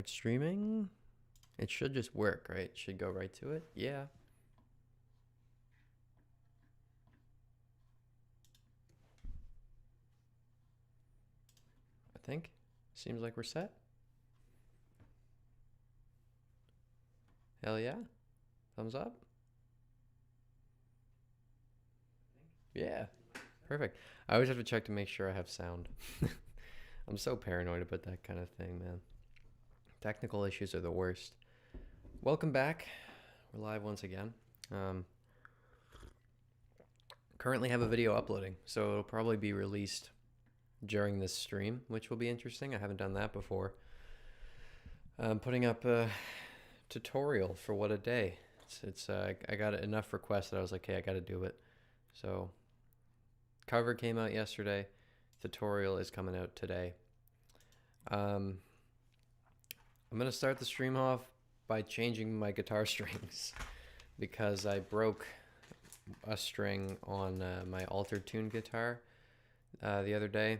Streaming? It should just work, right? It should go right to it. Yeah. I think. Seems like we're set. Hell yeah. Thumbs up. Yeah. Perfect. I always have to check to make sure I have sound. I'm so paranoid about that kind of thing, man. Technical issues are the worst. Welcome back. We're live once again. Currently have a video uploading, so it'll probably be released during this stream, which will be interesting. I haven't done that before. I'm putting up a tutorial for What a Day. I got enough requests that I was like, hey, I got to do it. So cover came out yesterday. Tutorial is coming out today. I'm gonna start the stream off by changing my guitar strings because I broke a string on my altered tune guitar the other day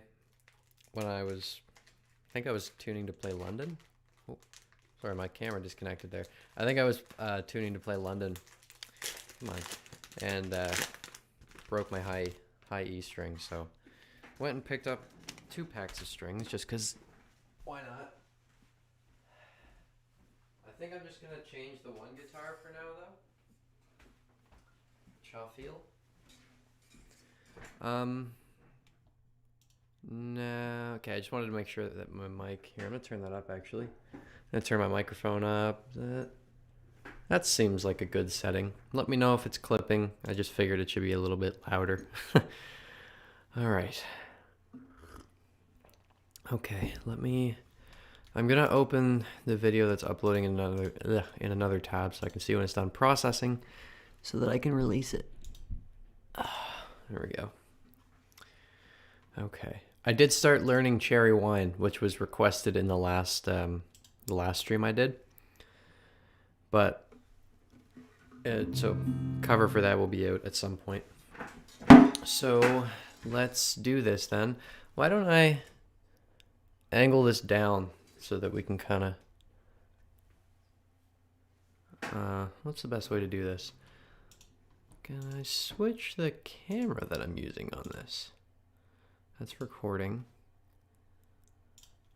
when I think I was tuning to play London. Oh, sorry, my camera disconnected there. I think I was tuning to play London. Come on, and broke my high E string. So went and picked up 2 packs of strings just because. Why not? I think I'm just gonna change the one guitar for now, though. Shall feel. No. Okay, I just wanted to make sure that my mic here. I'm gonna turn that up. Actually, I'm gonna turn my microphone up. That seems like a good setting. Let me know if it's clipping. I just figured it should be a little bit louder. All right. Okay, I'm gonna open the video that's uploading in another tab so I can see when it's done processing so that I can release it. There we go. Okay. I did start learning cherry wine, which was requested in the last stream I did. But so cover for that will be out at some point. So let's do this then. Why don't I angle this down so that we can kind of what's the best way to do this? Can I switch the camera that I'm using on this? That's recording.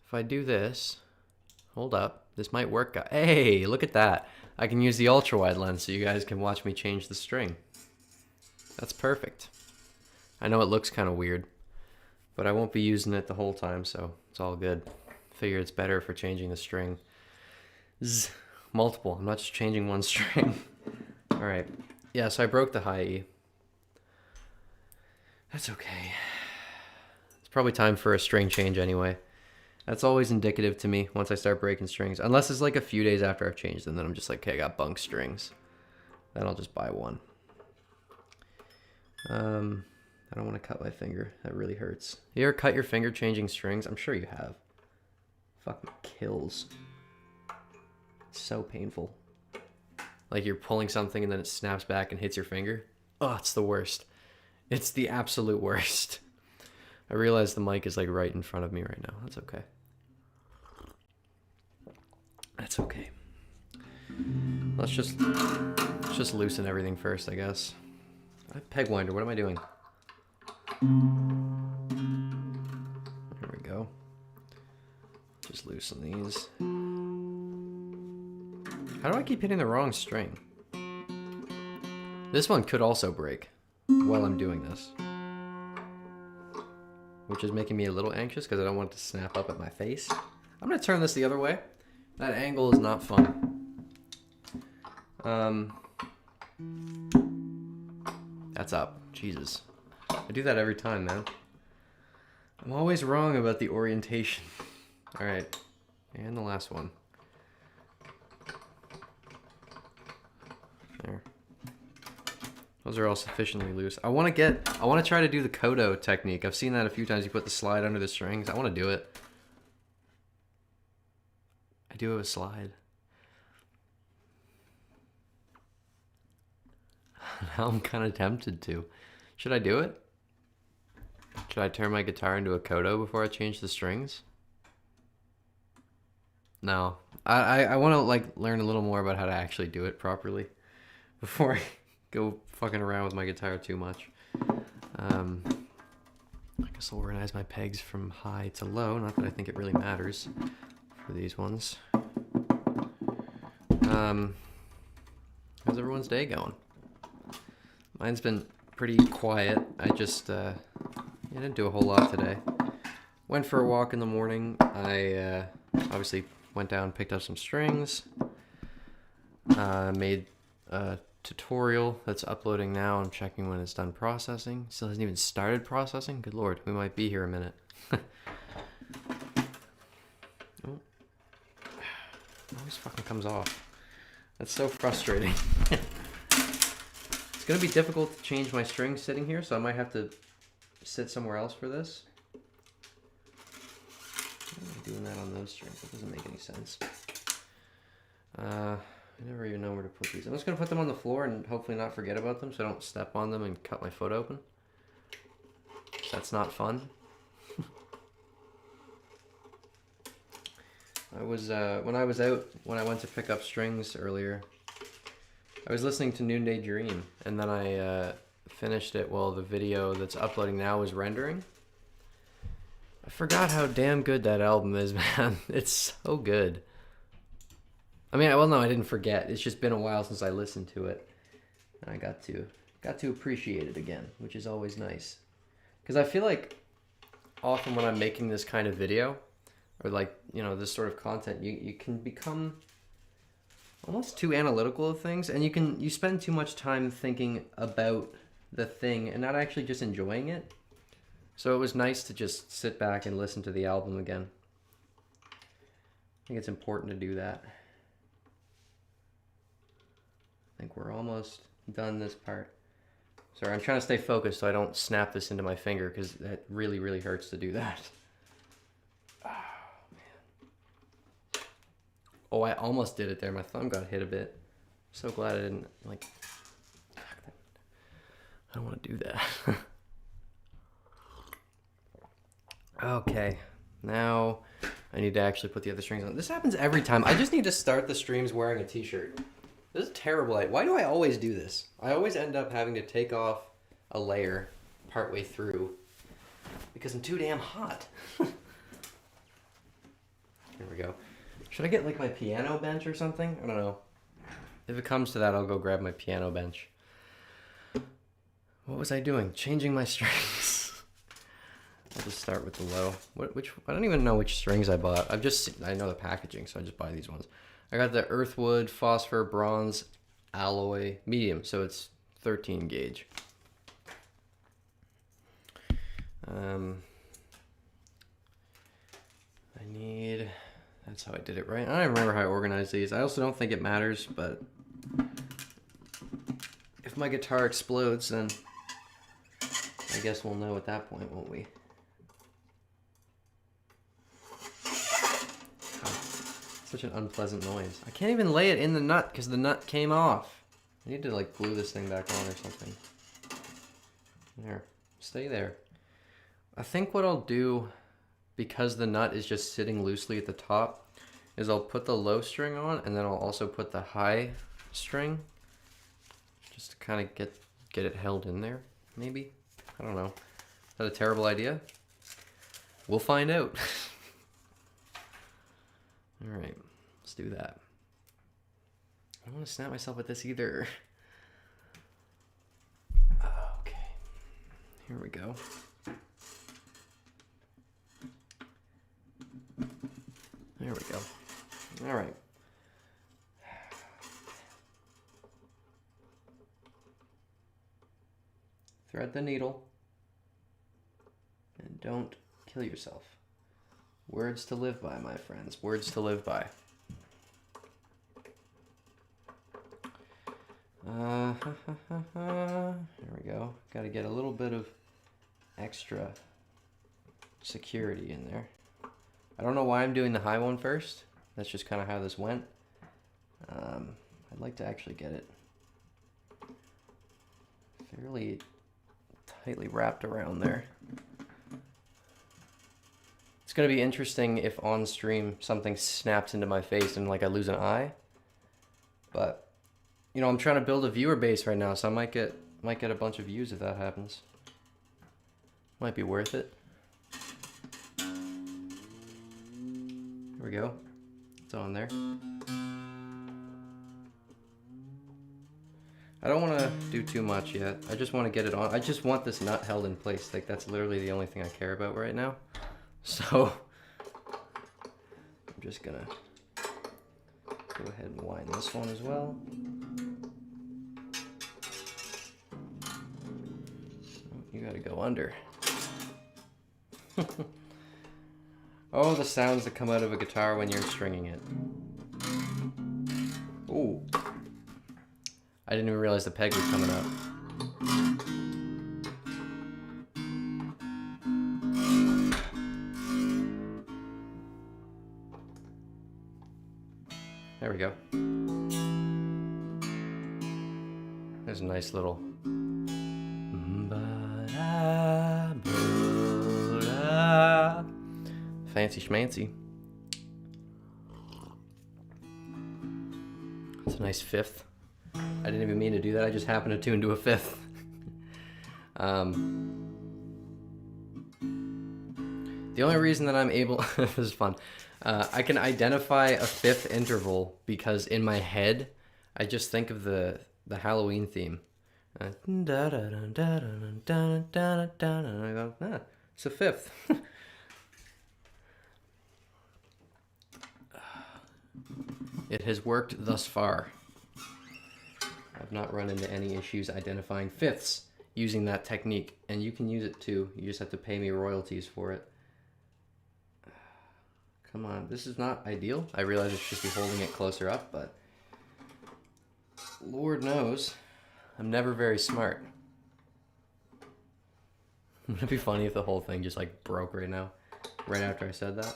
If I do this, hold up, this might work. Hey, look at that. I can use the ultra wide lens so you guys can watch me change the string. That's perfect. I know it looks kind of weird, but I won't be using it the whole time, so it's all good. Figure it's better for changing the string. Multiple, I'm not just changing one string. All right, yeah, so I broke the high E. That's okay. It's probably time for a string change anyway. That's always indicative to me once I start breaking strings. Unless it's like a few days after I've changed them, then I'm just like, okay, I got bunk strings. Then I'll just buy one. I don't want to cut my finger. That really hurts. You ever cut your finger changing strings? I'm sure you have. Fucking kills. It's so painful. Like you're pulling something and then it snaps back and hits your finger. Oh, it's the worst. It's the absolute worst. I realize the mic is like right in front of me right now. That's okay. That's okay. Let's just loosen everything first, I guess. Peg winder, what am I doing? There we go. Just loosen these. How do I keep hitting the wrong string? This one could also break while I'm doing this, which is making me a little anxious because I don't want it to snap up at my face. I'm gonna turn this the other way. That angle is not fun. That's up. Jesus. I do that every time, man. I'm always wrong about the orientation. All right, and the last one. There. Those are all sufficiently loose. I want to try to do the Kodo technique. I've seen that a few times. You put the slide under the strings. I want to do it. I do have a slide. Now I'm kind of tempted to. Should I do it? Should I turn my guitar into a Kodo before I change the strings? No. I want to like learn a little more about how to actually do it properly before I go fucking around with my guitar too much. I guess I'll organize my pegs from high to low. Not that I think it really matters for these ones. How's everyone's day going? Mine's been pretty quiet. I didn't do a whole lot today. Went for a walk in the morning. I obviously went down, picked up some strings. Made a tutorial that's uploading now. I'm checking when it's done processing. Still hasn't even started processing. Good lord, we might be here a minute. Oh. It always fucking comes off. That's so frustrating. It's gonna be difficult to change my strings sitting here, so I might have to sit somewhere else for this. Why am I doing that on those strings? That doesn't make any sense. I never even know where to put these. I'm just gonna put them on the floor and hopefully not forget about them so I don't step on them and cut my foot open. That's not fun. When I went to pick up strings earlier, I was listening to Noonday Dream, and then I finished it while the video that's uploading now was rendering. I forgot how damn good that album is, man. It's so good. I mean, well, no, I didn't forget. It's just been a while since I listened to it, and I got to appreciate it again, which is always nice. Because I feel like often when I'm making this kind of video, or like, you know, this sort of content, you can become almost too analytical of things, and you spend too much time thinking about the thing and not actually just enjoying it. So it was nice to just sit back and listen to the album again. I think it's important to do that. I think we're almost done this part. Sorry, I'm trying to stay focused so I don't snap this into my finger because that really, really hurts to do that. Oh, man. Oh, I almost did it there. My thumb got hit a bit. So glad I didn't, like... I don't want to do that. Okay, now I need to actually put the other strings on. This happens every time. I just need to start the streams wearing a t-shirt. This is terrible. Why do I always do this? I always end up having to take off a layer partway through because I'm too damn hot. Here we go. Should I get like my piano bench or something? I don't know. If it comes to that, I'll go grab my piano bench. What was I doing? Changing my strings. I'll just start with the low. I don't even know which strings I bought. I know the packaging, so I just buy these ones. I got the Earthwood, Phosphor, Bronze, Alloy, medium, so it's 13 gauge. That's how I did it, right? I don't remember how I organized these. I also don't think it matters, but if my guitar explodes, then I guess we'll know at that point, won't we? Such an unpleasant noise. I can't even lay it in the nut because the nut came off. I need to like glue this thing back on or something. There, stay there. I think what I'll do, because the nut is just sitting loosely at the top, is I'll put the low string on and then I'll also put the high string just to kind of get it held in there, maybe. I don't know. Is that a terrible idea? We'll find out. All right, let's do that. I don't want to snap myself with this either. Okay, here we go. There we go. All right. Thread the needle and don't kill yourself. Words to live by, my friends. Words to live by. There we go. Got to get a little bit of extra security in there. I don't know why I'm doing the high one first. That's just kind of how this went. I'd like to actually get it fairly tightly wrapped around there. It's gonna be interesting if on stream something snaps into my face and like I lose an eye. But you know, I'm trying to build a viewer base right now, so I might get a bunch of views if that happens. Might be worth it. There we go. It's on there. I don't want to do too much yet. I just want to get it on. I just want this nut held in place. Like, that's literally the only thing I care about right now. So I'm just gonna go ahead and wind this one as well. You gotta go under. Oh, the sounds that come out of a guitar when you're stringing it. Ooh. I didn't even realize the peg was coming up. There we go. There's a nice little... fancy schmancy. It's a nice fifth. I didn't even mean to do that. I just happened to tune to a fifth. The only reason that I'm able... this is fun. I can identify a fifth interval because in my head, I just think of the Halloween theme. And I go, ah, it's a fifth. It has worked thus far. I've not run into any issues identifying fifths using that technique, and you can use it too. You just have to pay me royalties for it. Come on, this is not ideal. I realize I should be holding it closer up, but Lord knows, I'm never very smart. Wouldn't it be funny if the whole thing just like broke right now, right after I said that?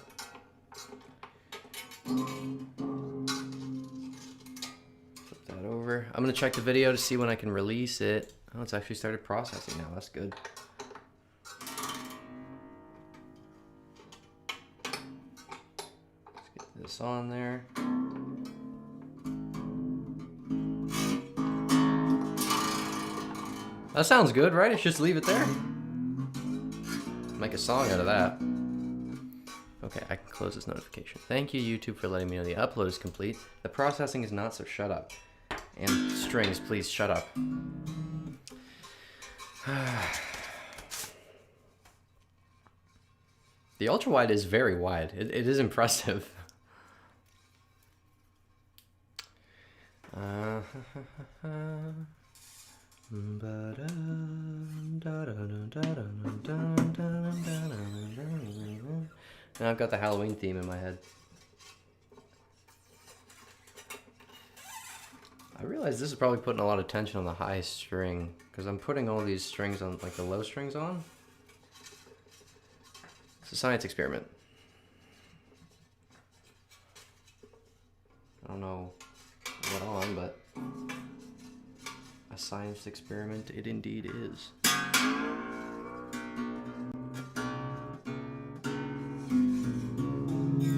Flip that over. I'm gonna check the video to see when I can release it. Oh, it's actually started processing now. That's good. Let's get this on there. That sounds good, right? It's just leave it there. Make a song out of that. Okay, I can close this notification. Thank you, YouTube, for letting me know the upload is complete. The processing is not, so shut up. And strings, please shut up. The ultra wide is very wide. It is impressive. Now I've got the Halloween theme in my head. I realize this is probably putting a lot of tension on the high string because I'm putting all these strings on, like the low strings on. It's a science experiment. I don't know what on, but a science experiment it indeed is.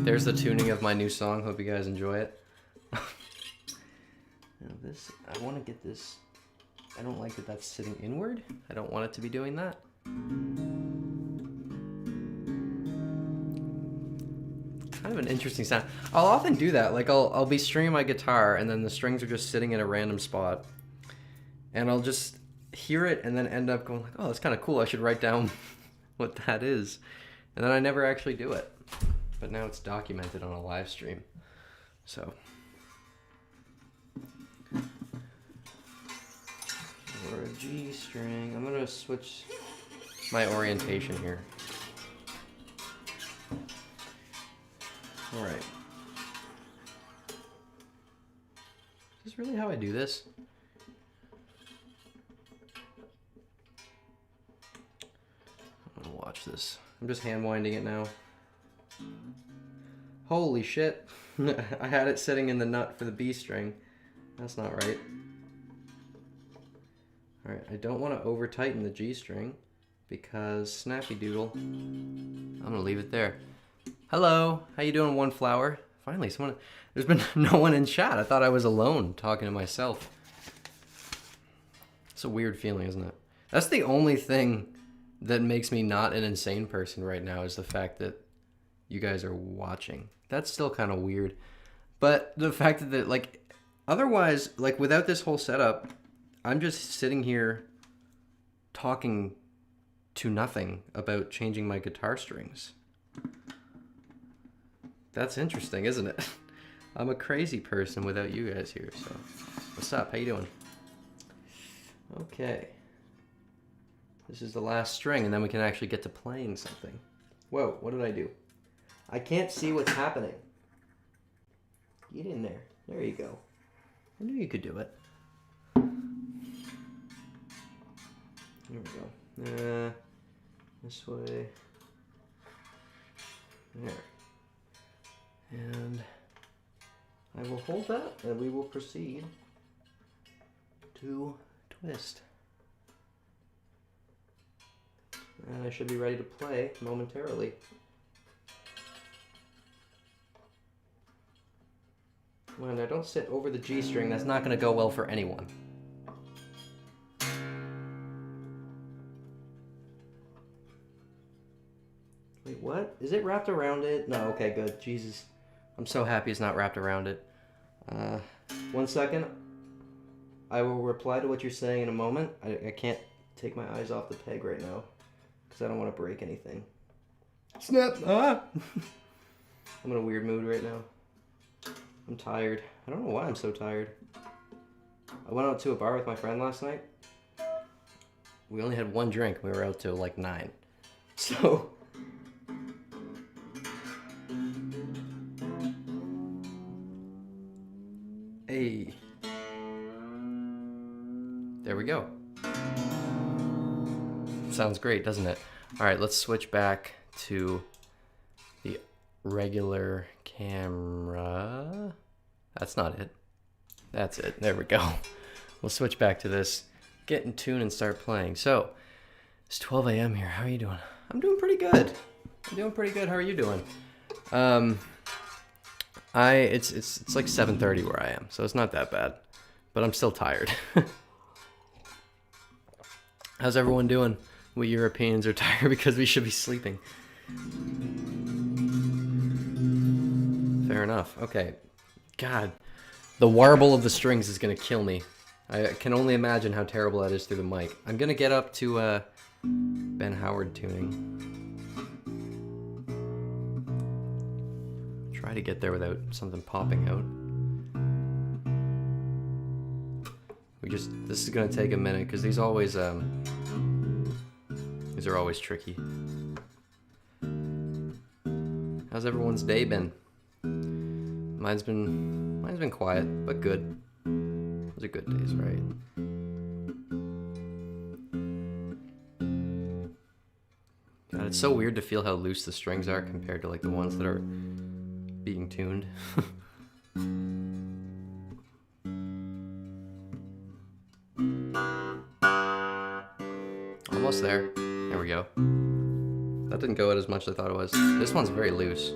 There's the tuning of my new song. Hope you guys enjoy it. Now this, I want to get this. I don't like that that's sitting inward. I don't want it to be doing that. Kind of an interesting sound. I'll often do that. Like I'll be stringing my guitar and then the strings are just sitting in a random spot. And I'll just hear it and then end up going like, oh, that's kind of cool. I should write down what that is. And then I never actually do it. But now it's documented on a live stream. So. Or a G string. I'm going to switch my orientation here. All right. Is this really how I do this? I'm gonna watch this. I'm just hand winding it now. Holy shit. I had it sitting in the nut for the B string. That's not right. Alright, I don't want to over tighten the G string because snappy doodle. I'm gonna leave it there. Hello, how you doing, One Flower? Finally, someone. There's been no one in chat. I thought I was alone talking to myself. It's a weird feeling, isn't it? That's the only thing that makes me not an insane person right now is the fact that you guys are watching. That's still kind of weird. But the fact that, like, otherwise, like, without this whole setup, I'm just sitting here talking to nothing about changing my guitar strings. That's interesting, isn't it? I'm a crazy person without you guys here, so. What's up? How you doing? Okay. This is the last string, and then we can actually get to playing something. Whoa, what did I do? I can't see what's happening. Get in there. There you go. I knew you could do it. There we go. This way. There. And I will hold that, and we will proceed to twist. And I should be ready to play momentarily. When I don't sit over the G string, that's not going to go well for anyone. Wait, what? Is it wrapped around it? No, okay, good. Jesus. I'm so happy it's not wrapped around it. 1 second. I will reply to what you're saying in a moment. I can't take my eyes off the peg right now because I don't want to break anything. Snap! Ah! I'm in a weird mood right now. I'm tired. I don't know why I'm so tired. I went out to a bar with my friend last night. We only had one drink. We were out till like 9. So... Hey. There we go. Sounds great, doesn't it? All right, let's switch back to the regular camera. That's not it. That's it. There we go. We'll switch back to this, get in tune and start playing. So, it's 12 a.m. here. How are you doing? I'm doing pretty good. I'm doing pretty good. How are you doing? It's like 7:30 where I am, so it's not that bad. But I'm still tired. How's everyone doing? We Europeans are tired because we should be sleeping. Fair enough. Okay. God, the warble of the strings is gonna kill me. I can only imagine how terrible that is through the mic. I'm gonna get up to Ben Howard tuning. Try to get there without something popping out. This is gonna take a minute because these are always tricky. How's everyone's day been? Mine's been quiet, but good. Those are good days, right? God, it's so weird to feel how loose the strings are compared to like the ones that are being tuned. Almost there. There we go. That didn't go out as much as I thought it was. This one's very loose.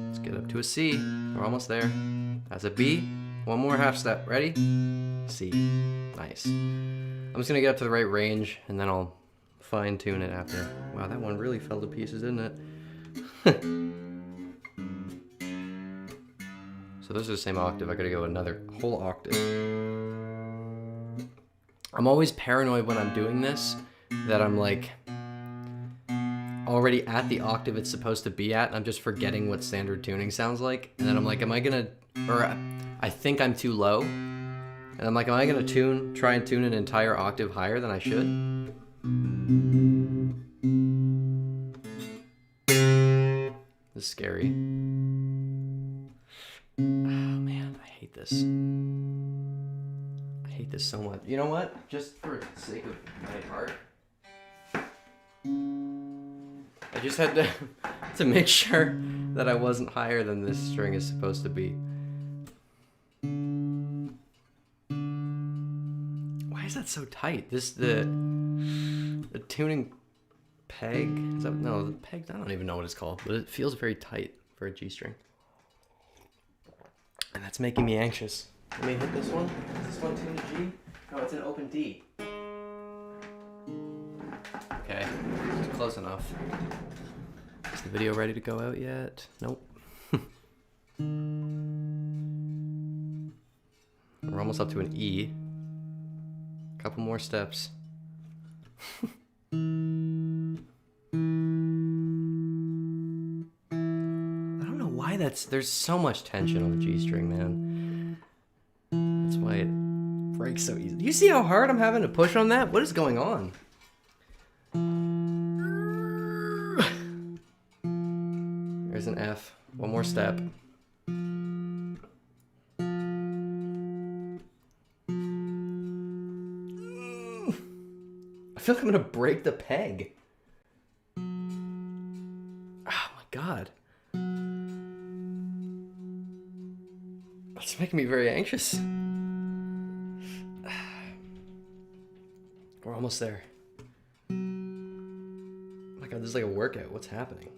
Let's get up to a C. We're almost there. That's a B. One more half step. Ready? C. Nice. I'm just gonna get up to the right range and then I'll fine tune it after. Wow, that one really fell to pieces, didn't it? So those are the same octave. I gotta go another whole octave. I'm always paranoid when I'm doing this that I'm like already at the octave it's supposed to be at and I'm just forgetting what standard tuning sounds like. And then I'm like, I think I'm too low. And I'm like, am I gonna try and tune an entire octave higher than I should? This is scary. Oh man, I hate this. I hate this so much. You know what? Just for the sake of my heart, I just had to make sure that I wasn't higher than this string is supposed to be. that's so tight. The tuning peg. Is that, no, the peg. I don't even know what it's called, but it feels very tight for a G string, and that's making me anxious. Let me hit this one. Is this one tuned to G? No, it's an open D. Okay, close enough. Is the video ready to go out yet? Nope. We're almost up to an E. Couple more steps. I don't know why there's so much tension on the G string, man. That's why it breaks so easily. You see how hard I'm having to push on that? What is going on? There's an F. One more step. I feel like I'm gonna break the peg. Oh my god. That's making me very anxious. We're almost there. Oh my god, this is like a workout. What's happening?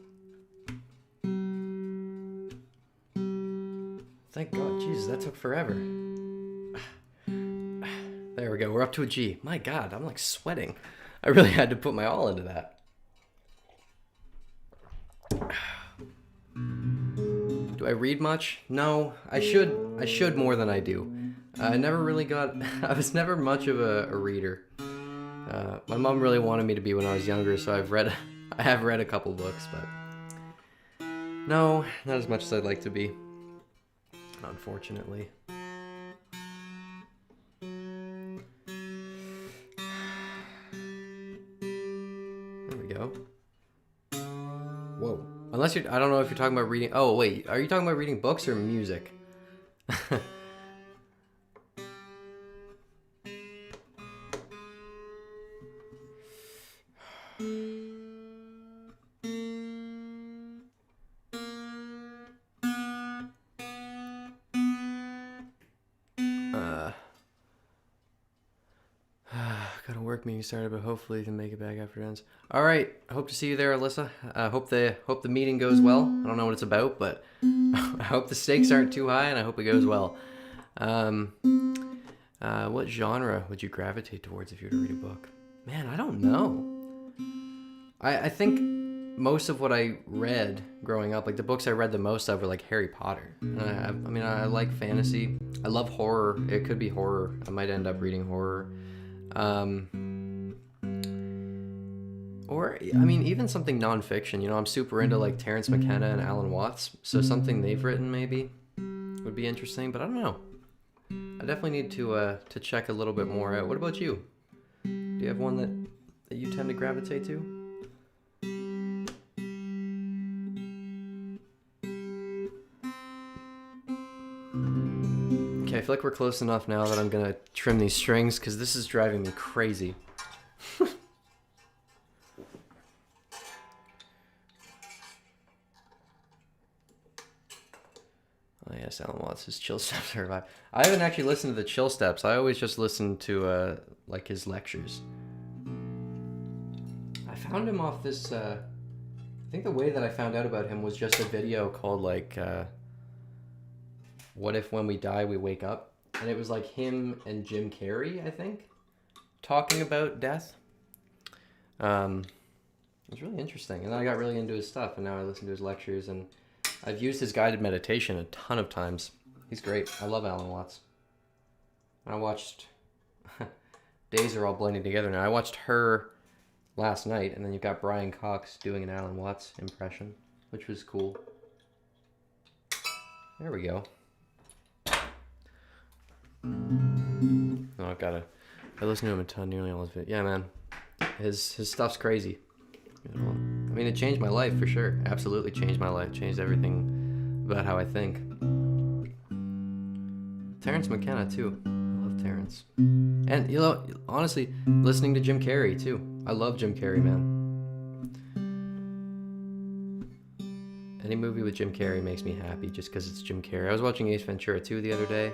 Thank God, Jesus, that took forever. There we go, we're up to a G. My God, I'm like sweating. I really had to put my all into that. Do I read much? No, I should more than I do. I never really got, I was never much of a reader. My mom really wanted me to be when I was younger, so I have read a couple books, but no, not as much as I'd like to be. Unfortunately. There we go. Whoa. Unless you're, I don't know if you're talking about reading. Oh, wait. Are you talking about reading books or music? Got a work meeting started, but hopefully can make it back after it ends. All right, I hope to see you there, Alyssa. I hope the meeting goes well. I don't know what it's about, but I hope the stakes aren't too high, and I hope it goes well. What genre would you gravitate towards if you were to read a book? Man, I don't know. I think most of what I read growing up, like the books I read the most of, were like Harry Potter. I mean, I like fantasy. I love horror. It could be horror. I might end up reading horror. Or, I mean, even something nonfiction. You know, I'm super into like Terrence McKenna and Alan Watts, so something they've written maybe would be interesting. But I don't know. I definitely need to check a little bit more out. What about you? Do you have one that you tend to gravitate to? Okay, I feel like we're close enough now that I'm gonna trim these strings because this is driving me crazy. Oh yes, Alan Watts' Chill Steps Survive. I haven't actually listened to the Chill Steps. I always just listen to like his lectures. I found him off this. I think the way that I found out about him was just a video called like "What If When We Die We Wake Up," and it was like him and Jim Carrey, I think, talking about death. It was really interesting, and then I got really into his stuff, and now I listen to his lectures, and I've used his guided meditation a ton of times. He's great. I love Alan Watts. I watched... Days are all blending together now. I watched Her last night, and then you've got Brian Cox doing an Alan Watts impression, which was cool. There we go. Oh, I listen to him a ton, nearly all his videos. Yeah, man. His stuff's crazy. You know? I mean, it changed my life for sure. Absolutely changed my life. Changed everything about how I think. Terrence McKenna too. I love Terrence. And you know, honestly, listening to Jim Carrey too. I love Jim Carrey, man. Any movie with Jim Carrey makes me happy just because it's Jim Carrey. I was watching Ace Ventura 2 the other day.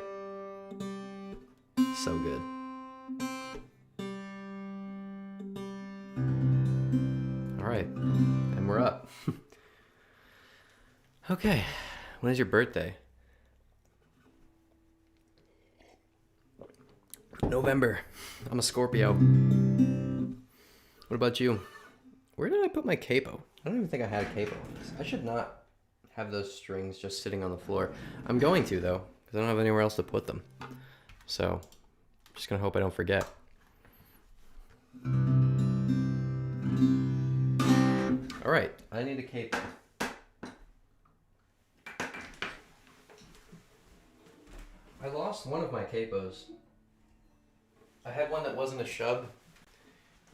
So good. right. And we're up. Okay. When is your birthday? November. I'm a Scorpio. What about you? Where did I put my capo? I don't even think I had a capo. I should not have those strings just sitting on the floor. I'm going to, though, because I don't have anywhere else to put them. So, just going to hope I don't forget. All right, I need a capo. I lost one of my capos. I had one that wasn't a shub,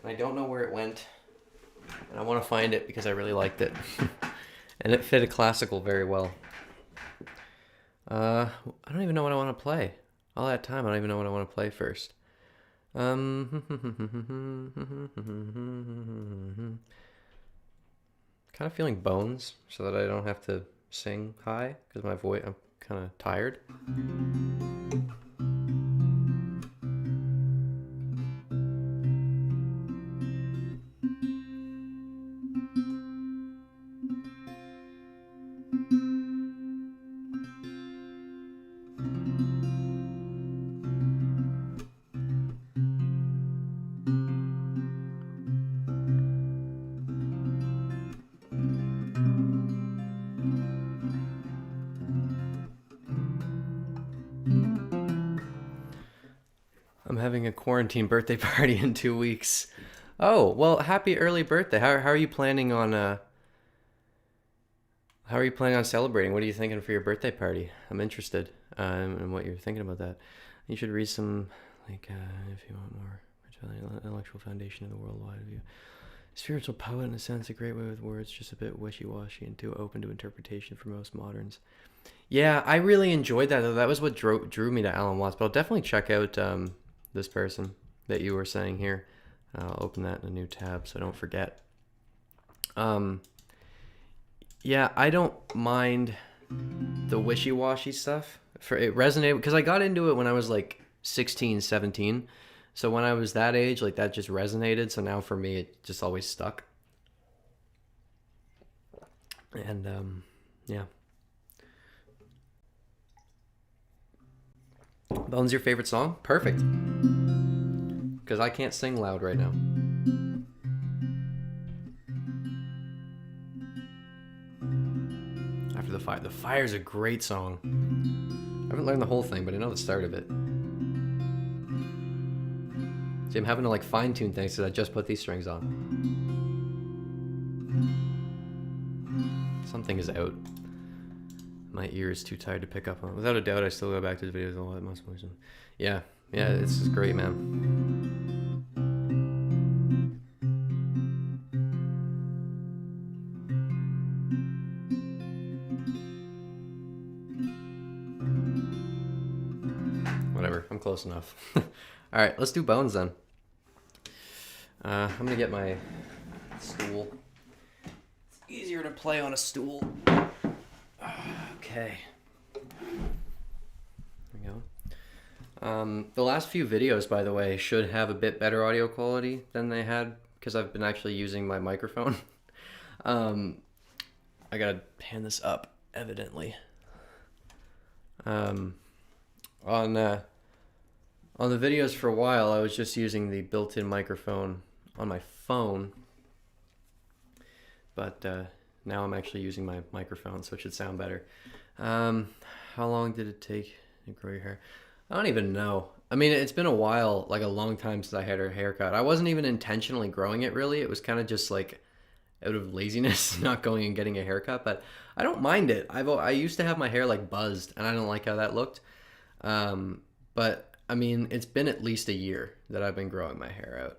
and I don't know where it went. And I want to find it because I really liked it. And it fit a classical very well. I don't even know what I want to play. All that time, I don't even know what I want to play first. Kind of feeling Bones, so that I don't have to sing high, because my voice, I'm kind of tired. I'm having a quarantine birthday party in 2 weeks. Oh, well, happy early birthday. How are you planning on celebrating? What are you thinking for your birthday party? I'm interested in what you're thinking about that. You should read some, like, if you want more, intellectual foundation of the worldwide view. Spiritual poet, in a sense, a great way with words, just a bit wishy-washy and too open to interpretation for most moderns. Yeah, I really enjoyed that, though. That was what drew me to Alan Watts. But I'll definitely check out this person that you were saying here. I'll open that in a new tab so I don't forget. Yeah, I don't mind the wishy-washy stuff. It resonated because I got into it when I was like 16, 17. So when I was that age, like that just resonated. So now for me, it just always stuck. And yeah. Bones, your favorite song? Perfect. Because I can't sing loud right now. After the Fire. The Fire's a great song. I haven't learned the whole thing, but I know the start of it. See, I'm having to like fine-tune things because I just put these strings on. Something is out. My ear is too tired to pick up on. Without a doubt, I still go back to the videos a lot. Yeah, it's just great, man. Whatever, I'm close enough. All right, let's do Bones then. I'm gonna get my stool. It's easier to play on a stool. Okay. There we go. The last few videos, by the way, should have a bit better audio quality than they had because I've been actually using my microphone. I gotta hand this up, evidently. On the videos for a while, I was just using the built-in microphone on my phone, but now I'm actually using my microphone, so it should sound better. How long did it take to grow your hair? I don't even know. I mean, it's been a while, like a long time since I had a haircut. I wasn't even intentionally growing it, really. It was kind of just like out of laziness, not going and getting a haircut, but I don't mind it. I used to have my hair like buzzed, and I don't like how that looked. But I mean, it's been at least a year that I've been growing my hair out.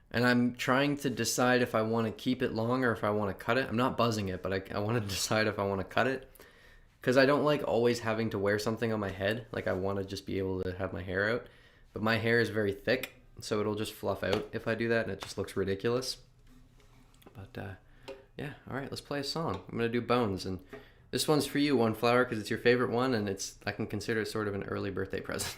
And I'm trying to decide if I want to keep it long or if I want to cut it. I'm not buzzing it, but I want to decide if I want to cut it. Because I don't like always having to wear something on my head. Like I want to just be able to have my hair out. But my hair is very thick, so it'll just fluff out if I do that, and it just looks ridiculous. But yeah, all right, let's play a song. I'm going to do Bones. And this one's for you, One Flower, because it's your favorite one, and I can consider it sort of an early birthday present.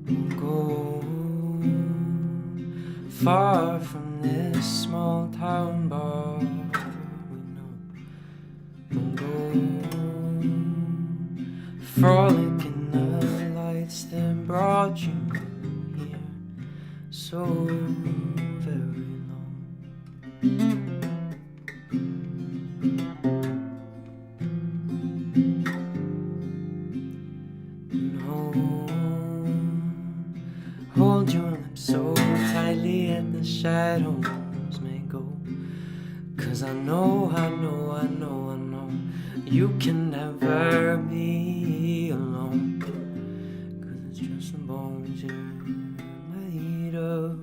Won't go far from this small town bar. We know. Won't go frolic in the lights that brought you here so very long. Hold your lips so tightly and the shadows may go. 'Cause I know you can never be alone. 'Cause it's just the bones you're made of.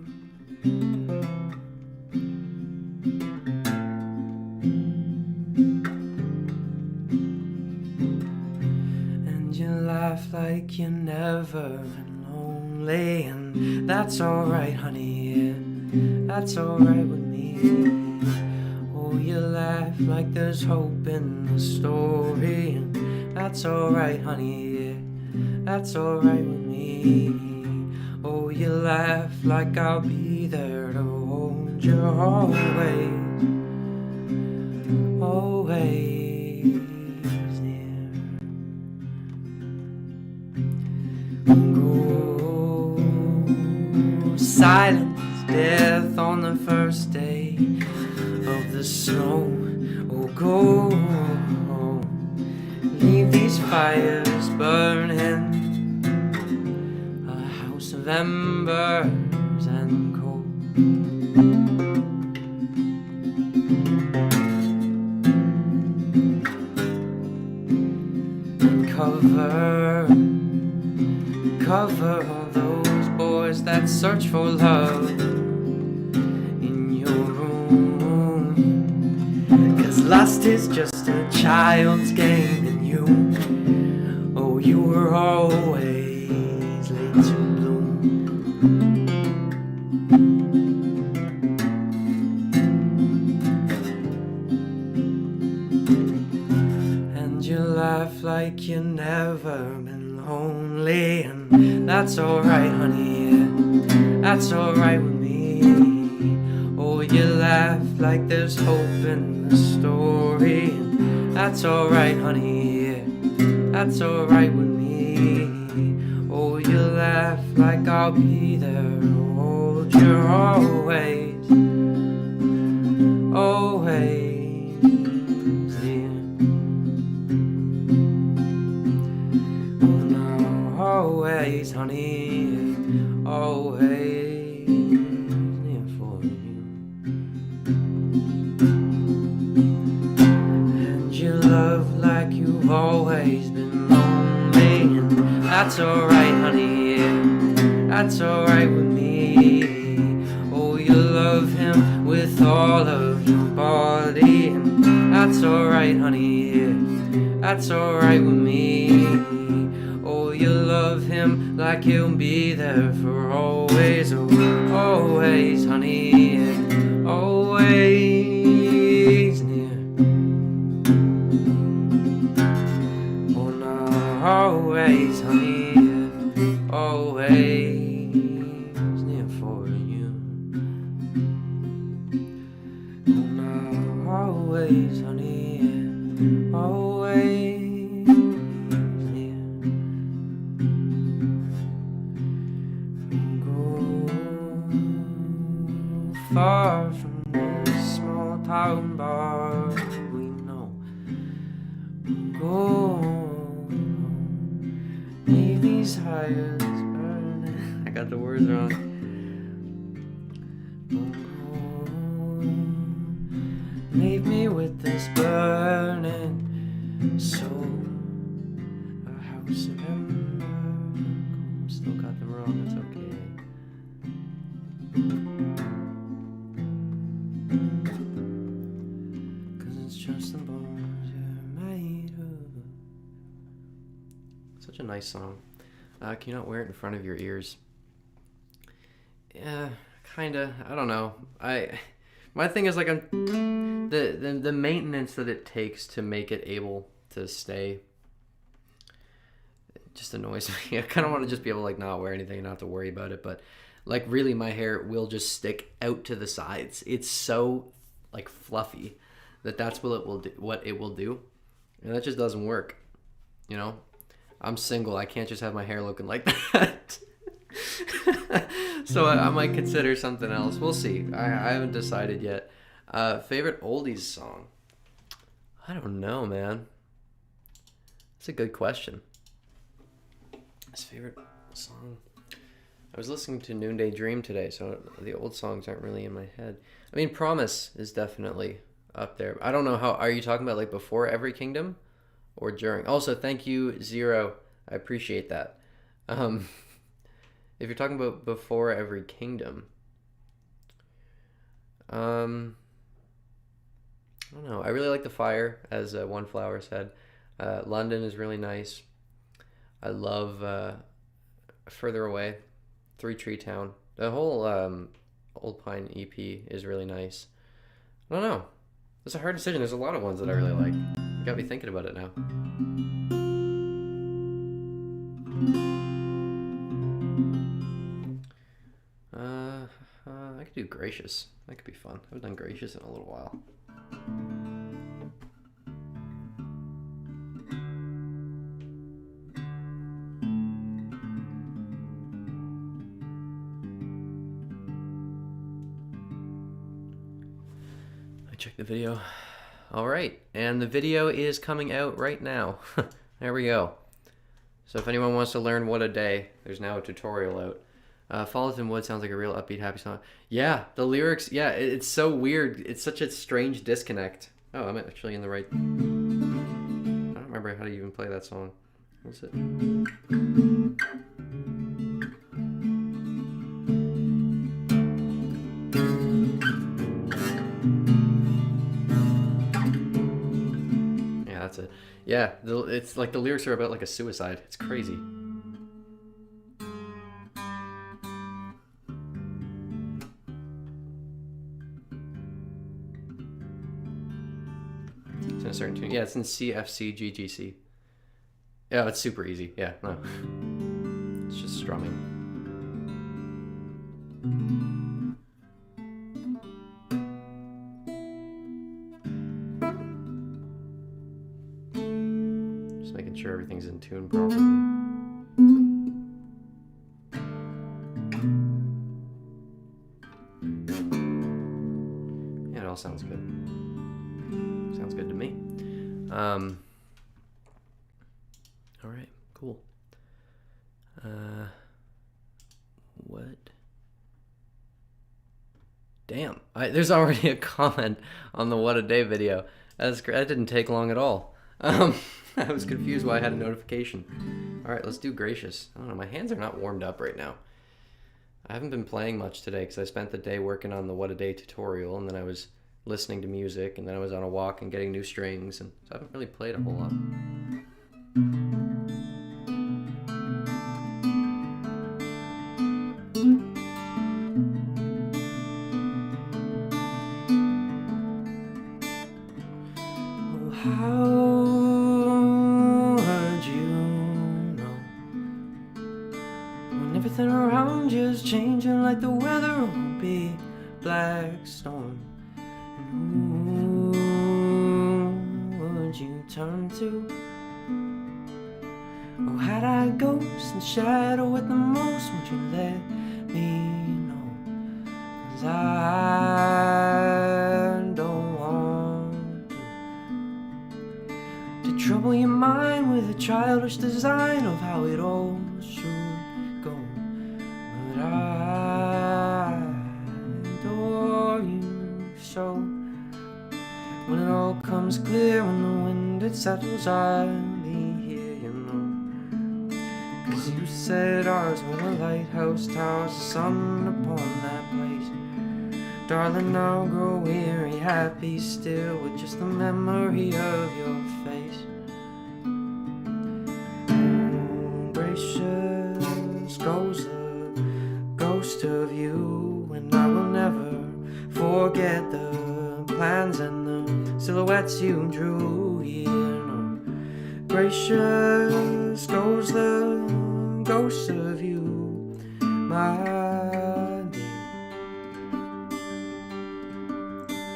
And you laugh like you never been lonely. And that's alright, honey, yeah, that's alright with me. Oh, you laugh like there's hope in the story. And that's alright, honey, yeah, that's alright with me. Oh, you laugh like I'll be there to hold you always, always near. Go silent as death on the first day of the snow. Oh, go leave these fires burning, a house of embers and coal. And cover all those boys that search for love in your room. 'Cause lust is just a child's game, and you, oh, you were always late to bloom. And you laugh like you never been lonely. And that's alright, honey, yeah, that's alright with me. Oh, you laugh like there's hope in the story. And that's alright, honey, yeah, that's alright with me. Oh, you laugh like I'll be there to hold you always, always near. Oh, no, always, honey, yeah, always near for you. And you love like you've always been lonely. And that's alright, honey, yeah, that's alright with me. Oh, you love him with all of your body. And that's alright, honey, yeah, that's alright with me. Oh, you love him like he'll be there for always. Oh, always, honey, yeah, always near. Oh, no, always, honey, yeah, always near for you. Oh, no, always, honey, yeah, always near. Go far from this small town bar. We know. Go leave these fires burning. I got the words wrong. Leave me with this burning soul, a house of embers. Still got them wrong, it's okay. Cause it's just the bones you're made of. Such a nice song. Can you not wear it in front of your ears? Yeah, kinda. I don't know. My thing is like the maintenance that it takes to make it able to stay. just annoys me. I kind of want to just be able to like not wear anything and not have to worry about it, but like really my hair will just stick out to the sides. It's so like fluffy that's what it will do, and that just doesn't work. You know, I'm single. I can't just have my hair looking like that. So I might consider something else. We'll see. I haven't decided yet. Favorite oldies song? I don't know, man. That's a good question. His favorite song? I was listening to Noonday Dream today, so the old songs aren't really in my head. I mean, Promise is definitely up there. I don't know how. Are you talking about like before Every Kingdom or during? Also, thank you, Zero. I appreciate that. If you're talking about before Every Kingdom, I don't know. I really like The Fire, as One Flower said. London is really nice. I love Further Away, Three Tree Town. The whole Old Pine EP is really nice. I don't know. It's a hard decision. There's a lot of ones that I really like. You got me thinking about it now. I could do Gracious. That could be fun. I haven't done Gracious in a little while. Check the video. All right, and the video is coming out right now. There we go. So if anyone wants to learn What a Day, there's now a tutorial out. Folleton Wood sounds like a real upbeat, happy song. Yeah, the lyrics, yeah, it's so weird. It's such a strange disconnect. Oh, I'm actually in the right... I don't remember how to even play that song. What's it? That's it. Yeah, it's like the lyrics are about like a suicide. It's crazy. It's in a certain tune. Yeah, it's in CFC GGC. Yeah, it's super easy. Yeah, no. It's just strumming. Making sure everything's in tune properly. Yeah, it all sounds good. Sounds good to me. All right, cool. What? Damn, there's already a comment on the What a Day video. That's great. That didn't take long at all. I was confused why I had a notification. All right, let's do Gracious. I don't know, my hands are not warmed up right now. I haven't been playing much today because I spent the day working on the What a Day tutorial, and then I was listening to music, and then I was on a walk and getting new strings, and so I haven't really played a whole lot. Everything around you is changing like the weather will be black storm. And who would you turn to? Oh, had I ghost and shadow at the most, would you let me know? 'Cause I don't want to trouble your mind with a childish design of how it all should go. But I adore you so. When it all comes clear, when the wind it settles, I'll be here, you know. 'Cause you said ours were the lighthouse towers, the sun upon that place. Darling, I'll grow weary, happy still with just the memory of your face. Gracious goes the ghost of you, and I will never forget the plans and the silhouettes you drew here. No. Gracious goes the ghost of you, my dear.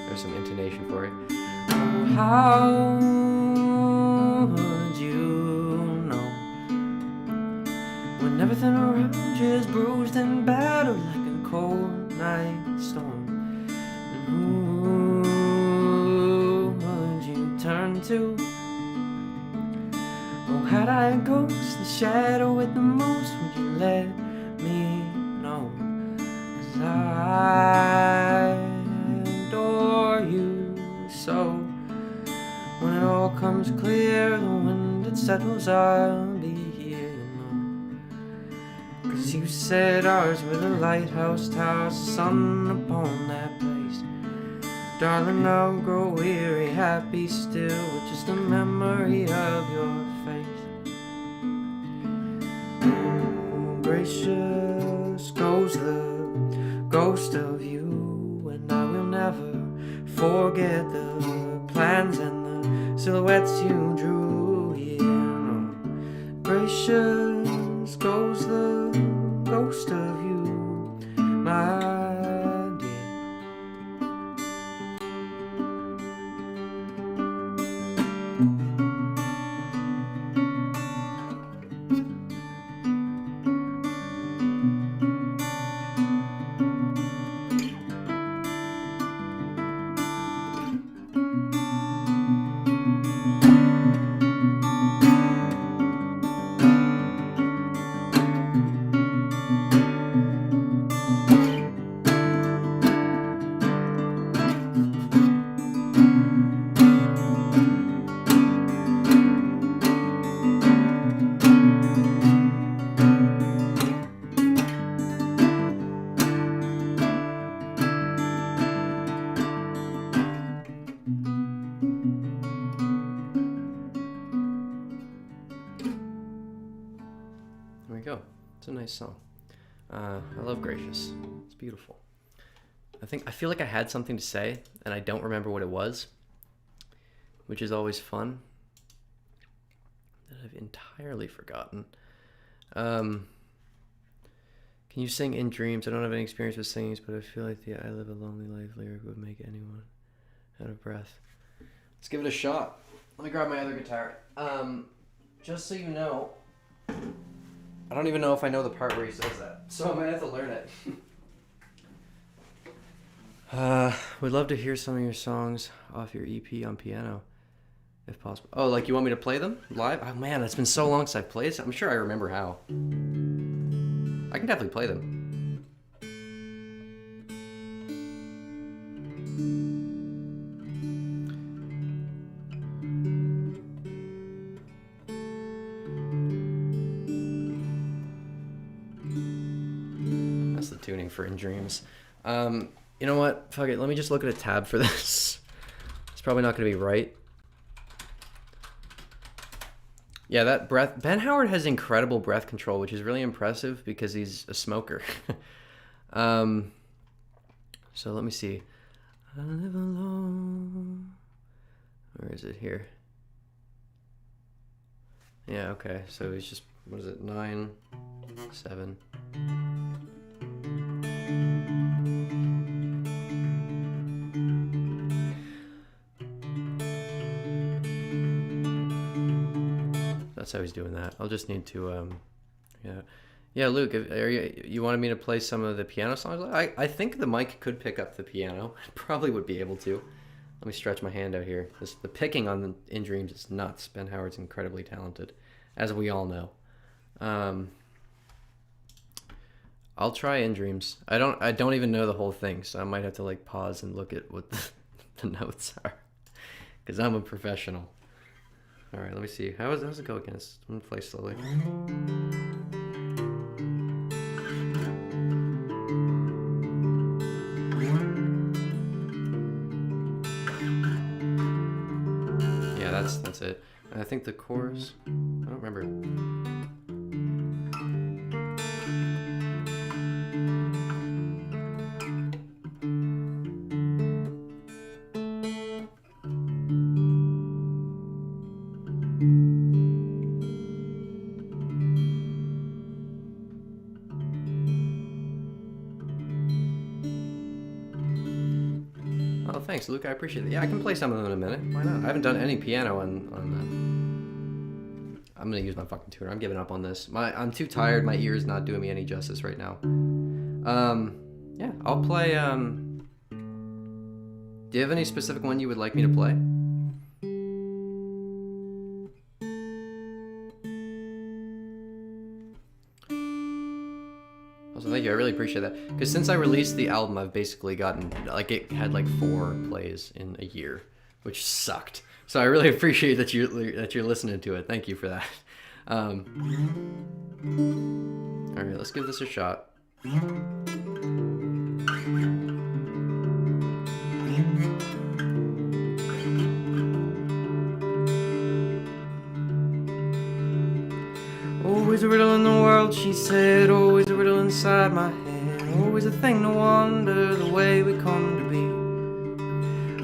There's some intonation for it. Oh, how would you know when everything around you is bruised and battered like a cold night storm? And who would you turn to? Oh, had I a ghost, the shadow with the most, would you let me know? 'Cause I adore you so. When it all comes clear, the wind it settles, I'll be here, you know. 'Cause you said ours were the lighthouse towers, the sun upon that place. Darling, I'll grow weary, happy still, with just the memory of your face. Oh, gracious goes the ghost of you, and I will never forget the plans and the silhouettes you drew. Yeah, no. Gracious goes the ghost of you, my dear. There we go. It's a nice song. I love Gracious. It's beautiful. I feel like I had something to say and I don't remember what it was, which is always fun. That I've entirely forgotten. Can you sing In Dreams? I don't have any experience with singing, but I feel like the I Live a Lonely Life lyric would make anyone out of breath. Let's give it a shot. Let me grab my other guitar. Just so you know, I don't even know if I know the part where he says that, so I might have to learn it. We'd love to hear some of your songs off your EP on piano, if possible. Oh, like you want me to play them live? Oh man, it's been so long since I've played. I'm sure I remember how. I can definitely play them. That's the tuning for In Dreams. You know what? Fuck it. Let me just look at a tab for this. It's probably not going to be right. Yeah, that breath. Ben Howard has incredible breath control, which is really impressive because he's a smoker. So let me see. I live alone. Where is it here? Yeah, okay. So he's just, what is it? 9, 7. That's how he's doing that. I'll just need to, yeah. Luke, you wanted me to play some of the piano songs? I think the mic could pick up the piano. It probably would be able to. Let me stretch my hand out here. The picking on In Dreams is nuts. Ben Howard's incredibly talented, as we all know. I'll try In Dreams. I don't even know the whole thing, so I might have to like pause and look at what the notes are, because I'm a professional. All right, let me see. How's it go against? I'm gonna play slowly. Yeah, that's it. And I think the chorus, I don't remember. thanks, Luke. I appreciate it. Yeah, I can play some of them in a minute. Why not? I haven't done any piano on I'm gonna use my fucking tuner. I'm giving up on this. I'm too tired. My ear's not doing me any justice right now. Yeah, I'll play. Do you have any specific one you would like me to play? Also, thank you. I really appreciate that. Because since I released the album, I've basically gotten like it had like 4 plays in a year, which sucked. So I really appreciate that you're listening to it. Thank you for that. All right, let's give this a shot. Always a riddle in the world, she said. Always a riddle inside my head. Always a thing to wonder the way we come to be.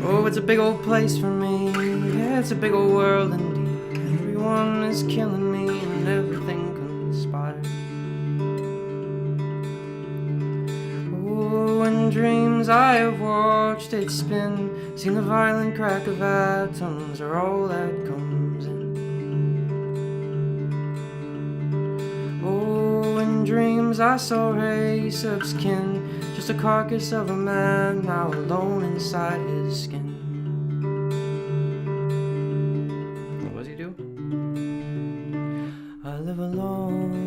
Oh, it's a big old place for me. Yeah, it's a big old world indeed. Everyone is killing me and everything conspires. Oh, in dreams I have watched it spin, seen the violent crack of atoms are all that comes in. Oh, in dreams I saw race of skin, just a carcass of a man now alone inside his skin. What does he do? I live alone.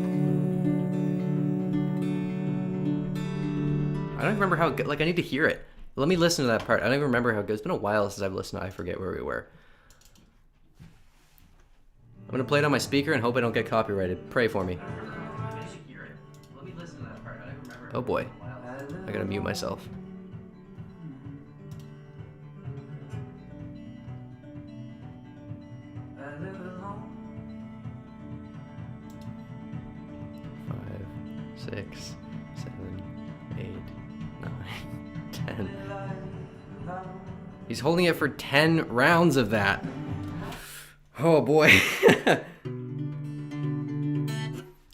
I don't remember how good. Like I need to hear it. Let me listen to that part. I don't even remember how good. It's been a while since I've listened. I forget where we were. I'm gonna play it on my speaker and hope I don't get copyrighted. Pray for me. Oh boy. I gotta mute myself. Five, 6, 7, 8, 9, 10. He's holding it for 10 rounds of that. Oh boy.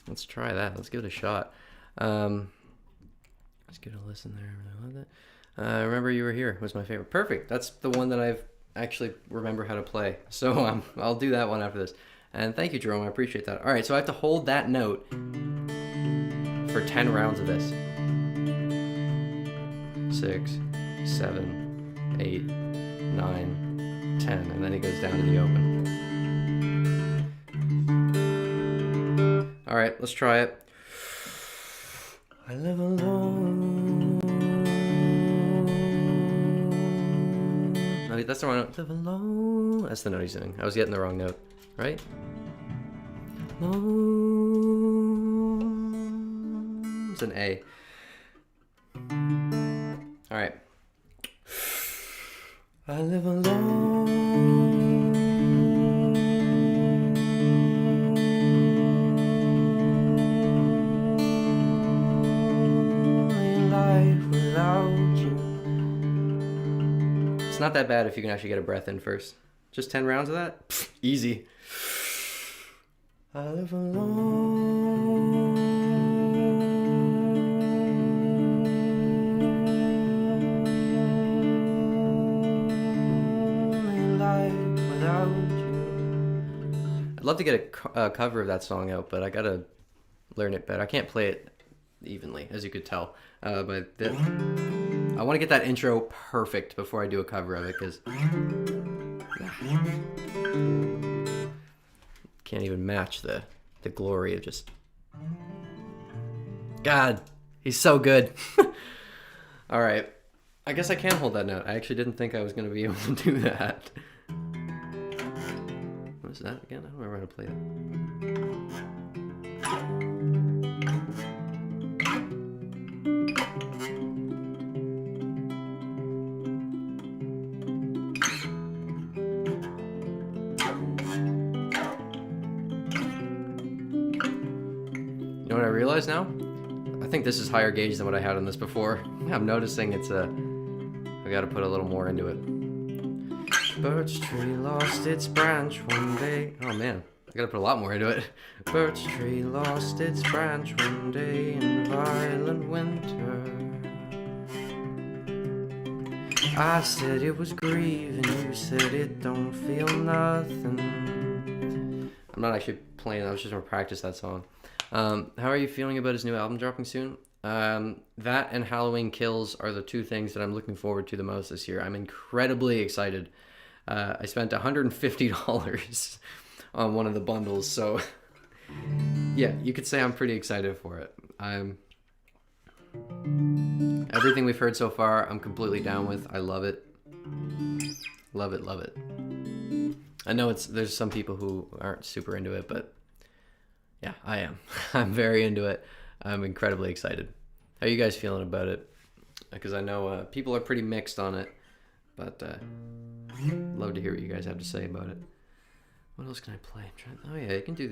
Let's try that. Let's give it a shot. Let's give it a listen there. I really love that. Remember You Were Here was my favorite. Perfect. That's the one that I've actually remember how to play. So I'll do that one after this. And thank you, Jerome. I appreciate that. All right, so I have to hold that note for 10 rounds of this. 6, 7, 8, 9, 10, and then he goes down to the open. All right, let's try it. I live alone. No, that's the wrong note. Live alone. That's the note he's singing. I was getting the wrong note, right? Alone. It's an A. All right. I live alone. Life without you. It's not that bad if you can actually get a breath in first. Just 10 rounds of that? Pfft, easy. I live alone. I'd love to get a cover of that song out, but I gotta learn it better. I can't play it evenly, as you could tell. But I want to get that intro perfect before I do a cover of it, because can't even match the glory of just... God, he's so good. All right. I guess I can hold that note. I actually didn't think I was going to be able to do that. What is that again? I don't remember how to play that. You know what I realize now? I think this is higher gauge than what I had on this before. I'm noticing it's I gotta put a little more into it. Birch tree lost its branch one day. Oh man, I gotta put a lot more into it. Birch tree lost its branch one day in violent winter. I said it was grieving, you said it don't feel nothing. I'm not actually playing, I was just gonna practice that song. How are you feeling about his new album dropping soon? That and Halloween Kills are the two things that I'm looking forward to the most this year. I'm incredibly excited. I spent $150 on one of the bundles, so yeah, you could say I'm pretty excited for it. Everything we've heard so far, I'm completely down with. I love it. Love it, love it. I know there's some people who aren't super into it, but yeah, I am. I'm very into it. I'm incredibly excited. How are you guys feeling about it? Because I know people are pretty mixed on it, but love to hear what you guys have to say about it. What else can I play? Oh yeah, you can do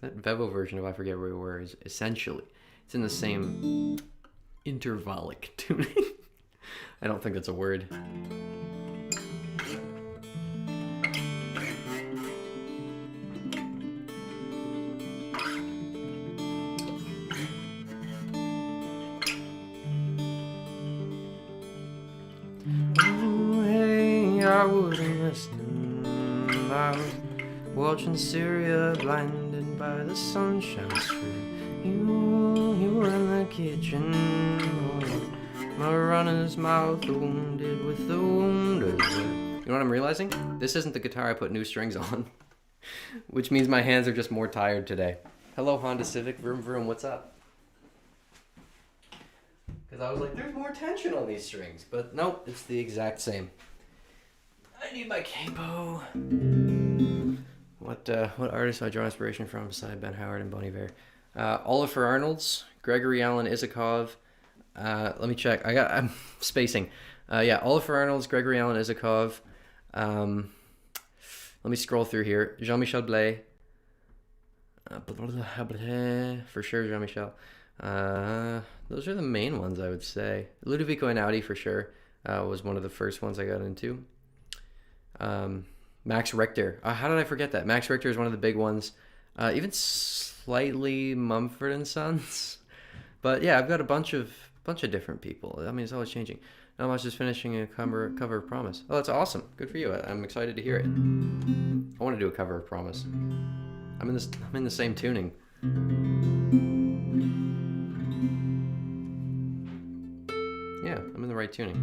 that Vevo version of I Forget Where We Were is essentially, it's in the same intervallic tuning. I don't think that's a word. Oh, hey, I wasn't listening. I was watching Syria, blinded by the sunshine strip. You were in the kitchen, my runner's mouth wounded with the wounded. You know what I'm realizing? This isn't the guitar I put new strings on, which means my hands are just more tired today. Hello, Honda Civic, vroom vroom, what's up? Because I was like, there's more tension on these strings, but nope, it's the exact same. I need my capo. What artist do I draw inspiration from beside Ben Howard and Bon Iver? Oliver Arnolds, Gregory Alan Isakov. Let me check. I'm spacing. Yeah, Oliver Arnolds, Gregory Alan Isakov. Let me scroll through here. Jean-Michel Blais. For sure, Jean-Michel. Those are the main ones, I would say. Ludovico Einaudi, for sure, was one of the first ones I got into. Max Richter. How did I forget that? Max Richter is one of the big ones. Even slightly Mumford & Sons. But yeah, I've got a bunch of different people. I mean, it's always changing. Not much, just finishing a cover of Promise. Oh, that's awesome. Good for you. I'm excited to hear it. I want to do a cover of Promise. I'm in the same tuning. Yeah, I'm in the right tuning.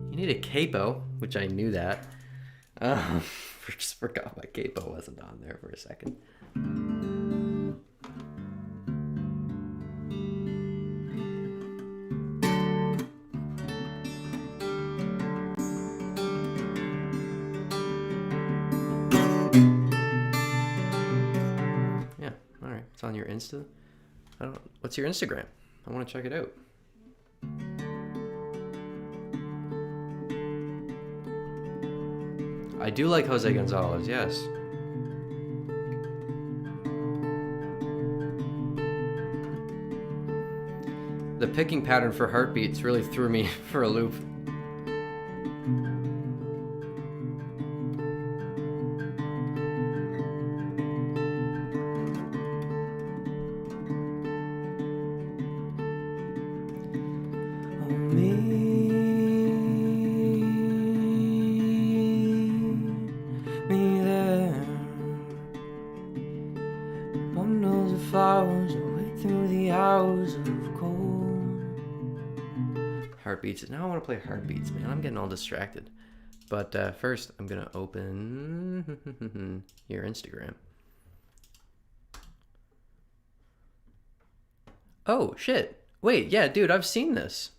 You need a capo, which I knew that. Just forgot my capo wasn't on there for a second. Yeah, all right. It's on your Insta. What's your Instagram? I want to check it out. I do like Jose Gonzalez, yes. The picking pattern for heartbeats really threw me for a loop. Heartbeats. Now I want to play Heartbeats, man. I'm getting all distracted. But first, I'm going to open your Instagram. Oh, shit. Wait, yeah, dude, I've seen this.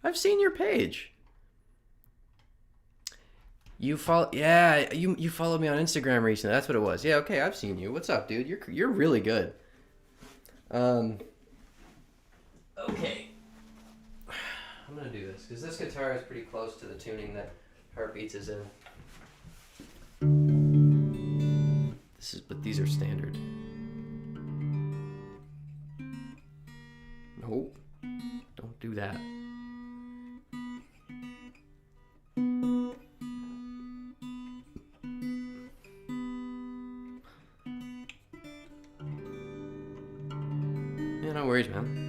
I've seen your page. You followed me on Instagram recently. That's what it was. Yeah, okay, I've seen you. What's up, dude? You're really good. Okay. I'm gonna do this because this guitar is pretty close to the tuning that Heartbeats is in. But these are standard. No, don't do that. Yeah, no worries, man.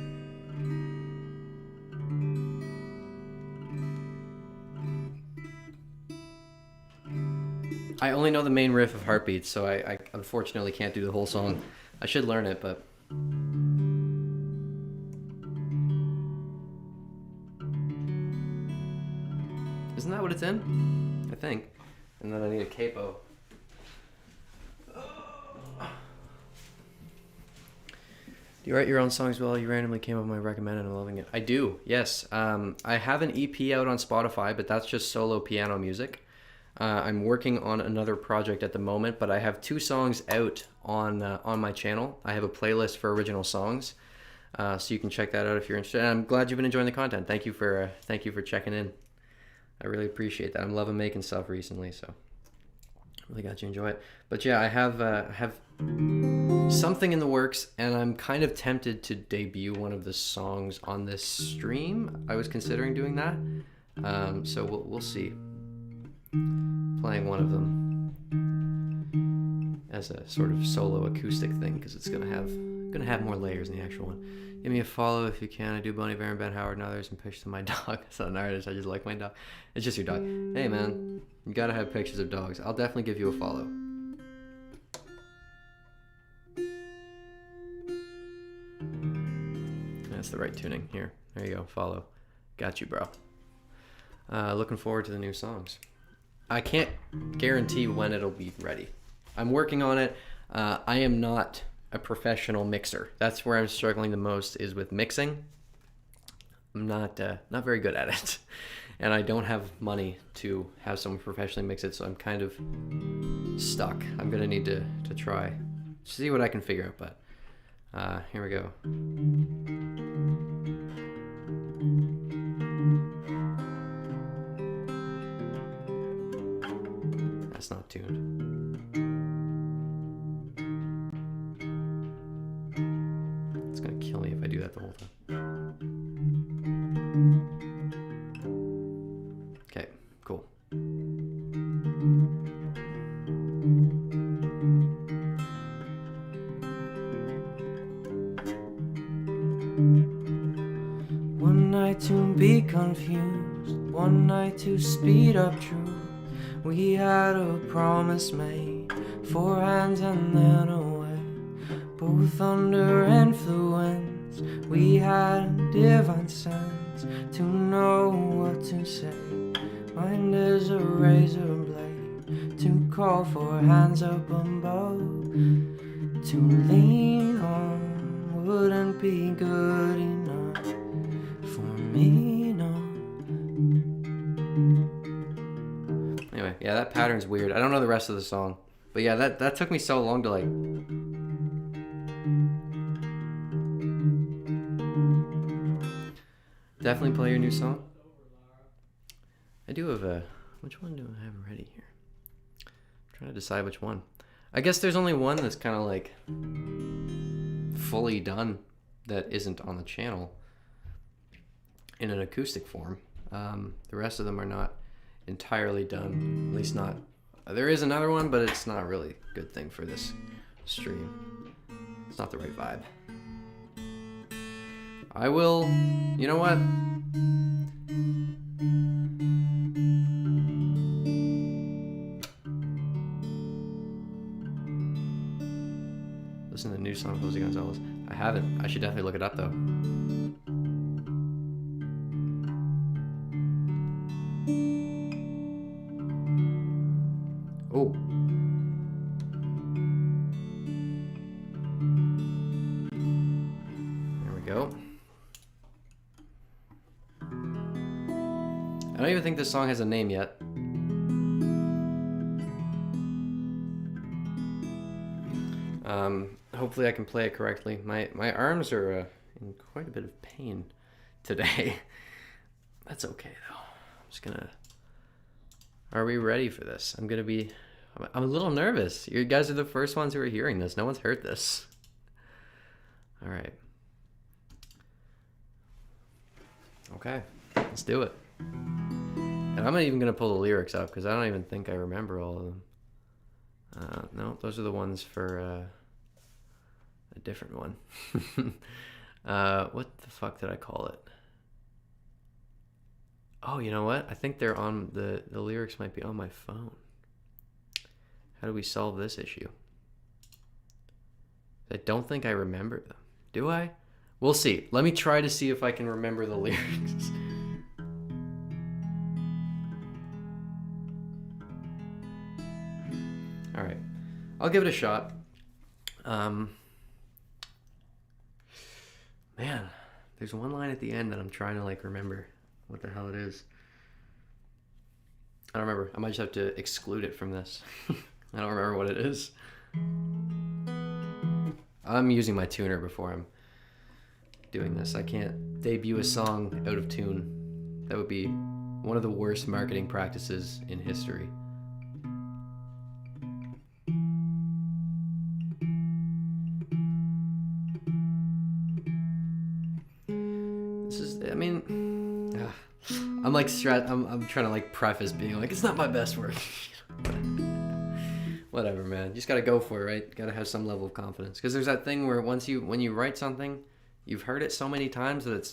I only know the main riff of Heartbeats, so I unfortunately can't do the whole song. I should learn it, but... Isn't that what it's in? I think. And then I need a capo. Do you write your own songs well? You randomly came up with my recommended and I'm loving it. I do, yes. I have an EP out on Spotify, but that's just solo piano music. I'm working on another project at the moment, but I have 2 songs out on my channel. I have a playlist for original songs, so you can check that out if you're interested. And I'm glad you've been enjoying the content. Thank you for checking in. I really appreciate that. I'm loving making stuff recently, so really got you enjoy it. But yeah, I have something in the works, and I'm kind of tempted to debut one of the songs on this stream. I was considering doing that, so we'll see. Playing one of them as a sort of solo acoustic thing, because it's gonna have more layers than the actual one. Give me a follow if you can. I do Bon Iver and Ben Howard and others, and pictures of my dog. It's not an artist, I just like my dog. It's just your dog. Hey man, you gotta have pictures of dogs. I'll definitely give you a follow. That's the right tuning. Here, there you go, follow. Got you, bro. Looking forward to the new songs. I can't guarantee when it'll be ready. I'm working on it. I am not a professional mixer. That's where I'm struggling the most, is with mixing. I'm not very good at it. And I don't have money to have someone professionally mix it, so I'm kind of stuck. I'm gonna need to try. See what I can figure out, but here we go. That's not tuned. It's gonna kill me if I do that the whole time. Okay, cool. One night to be confused, one night to speed up truth. We had a promise made, 4 hands and then away. Both under influence, we had a divine sense to know what to say. Mind is a razor blade to call for hands up above. To lean on wouldn't be good enough for me, no. Anyway, yeah, that pattern's weird. I don't know the rest of the song. But yeah, that took me so long to like... Definitely play your new song. I do have a... Which one do I have ready here? I'm trying to decide which one. I guess there's only one that's kind of like fully done that isn't on the channel in an acoustic form. The rest of them are not entirely done, at least not. There is another one, but it's not really a good thing for this stream. It's not the right vibe. I will, you know what? Listen to the new song of Jose Gonzalez. I haven't. I should definitely look it up though. Oh. There we go. I don't even think this song has a name yet. Hopefully I can play it correctly. My arms are in quite a bit of pain today. That's okay though. I'm just gonna... Are we ready for this? I'm a little nervous. You guys are the first ones who are hearing this. No one's heard this. All right. Okay, let's do it. And I'm not even gonna pull the lyrics up because I don't even think I remember all of them. No, those are the ones for a different one. What the fuck did I call it? Oh, you know what? I think they're on the lyrics might be on my phone. How do we solve this issue? I don't think I remember them. Do I? We'll see. Let me try to see if I can remember the lyrics. All right. I'll give it a shot. Man, there's one line at the end that I'm trying to like remember what the hell it is. I don't remember. I might just have to exclude it from this. I don't remember what it is. I'm using my tuner before I'm doing this. I can't debut a song out of tune. That would be one of the worst marketing practices in history. This is, I mean, I'm like I'm trying to like preface being like, it's not my best work. Whatever, man. You just gotta go for it, right? Gotta have some level of confidence. Because there's that thing where when you write something, you've heard it so many times that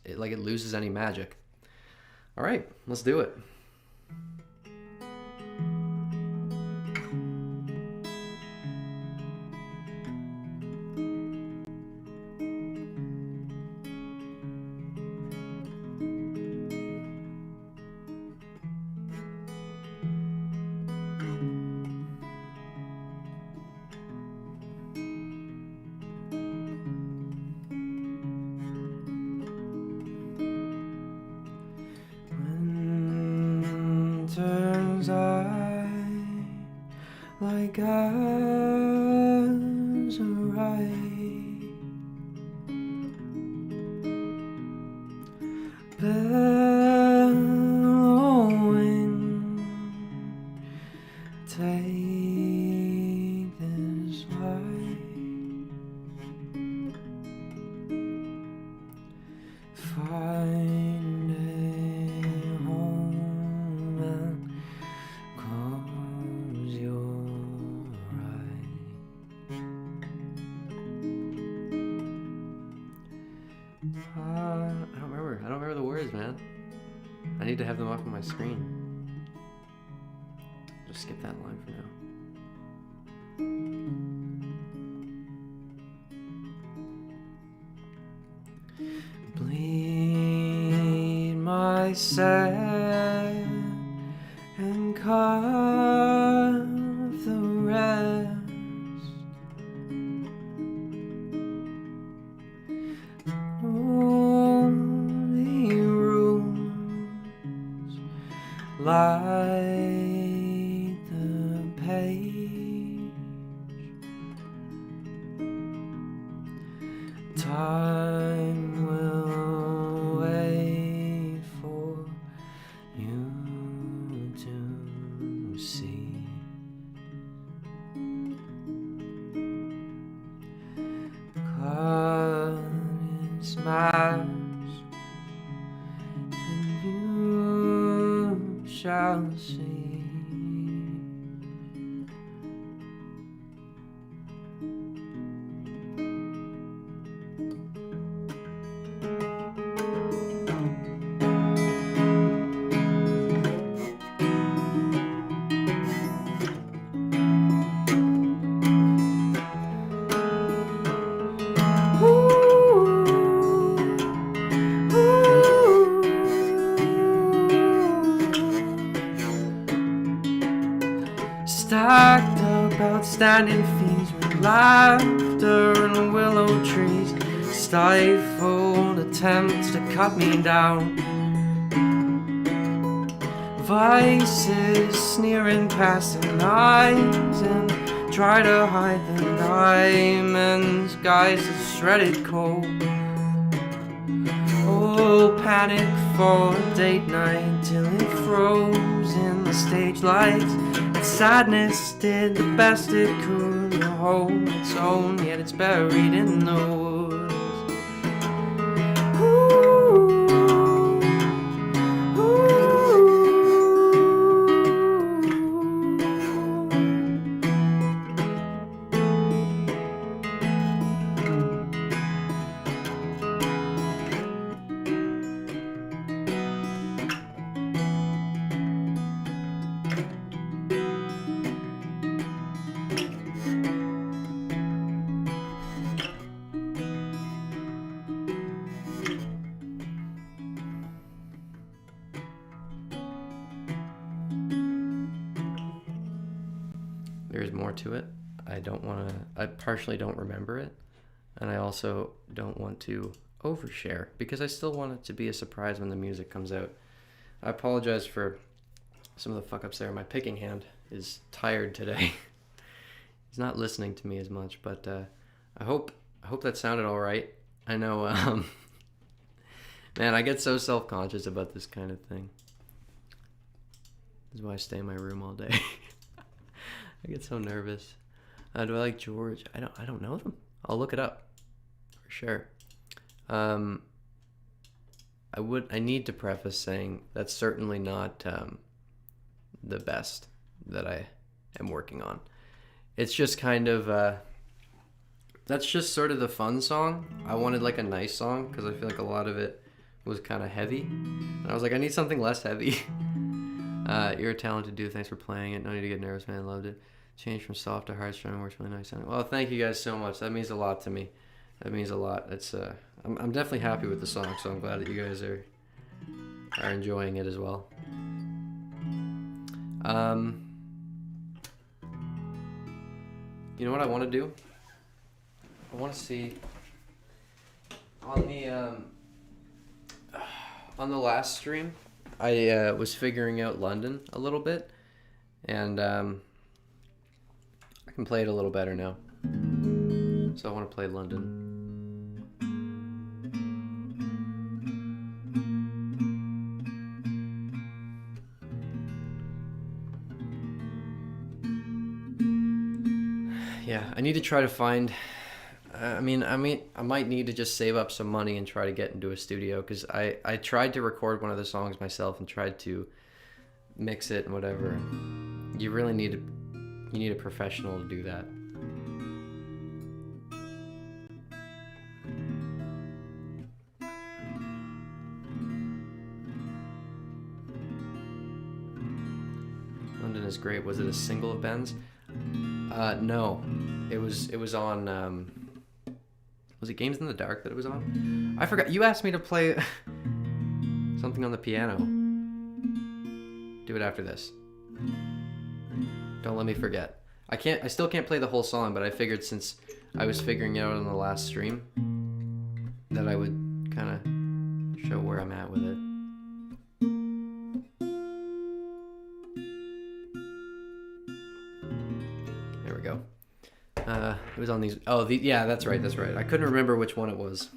it loses any magic. All right, let's do it. Winter's eye like azurite, bellowing, take this light, find a home and close your eyes. I don't remember the words, man. I need to have them up on my screen. Just skip that line for now. Bleed my sad and carve the rest. Only rooms light the page. Time will wait for you to see. Cut its mask, and you shall see. Stacked up outstanding fees with laughter and willow trees, stifled attempts to cut me down. Vices sneering past the eyes and try to hide the diamonds, guys, it's shredded coal. Oh, panic for a date night till it froze in the stage lights. Sadness did the best it could to hold its own, yet it's buried in the woods. to it. I partially don't remember it, and I also don't want to overshare because I still want it to be a surprise when the music comes out. I apologize for some of the fuck ups there. My picking hand is tired today. He's not listening to me as much, but I hope that sounded all right. I know, man, I get so self-conscious about this kind of thing. This is why I stay in my room all day. I get so nervous. Do I like George? I don't know them. I'll look it up for sure. I need to preface saying that's certainly not the best that I am working on. It's just kind of that's just sort of the fun song. I wanted like a nice song because I feel like a lot of it was kind of heavy, and I was like, I need something less heavy. You're a talented dude. Thanks for playing it. No need to get nervous, man. Loved it. Changed from soft to hard strumming. Works really nice. Well, thank you guys so much. That means a lot to me. That means a lot. It's I'm definitely happy with the song, so I'm glad that you guys are enjoying it as well. You know what I want to do? I want to see on the last stream. I was figuring out London a little bit, and I can play it a little better now. So I want to play London. Yeah, I need to try to find. I might need to just save up some money and try to get into a studio because I tried to record one of the songs myself and tried to mix it and whatever. You really need a professional to do that. London is great. Was it a single of Ben's? No, it was on. Was it Games in the Dark that it was on? I forgot. You asked me to play something on the piano. Do it after this. Don't let me forget. I still can't play the whole song, but I figured since I was figuring it out on the last stream that I would kind of show where I'm at with it. There we go. It was on these. Oh, yeah, that's right. I couldn't remember which one it was.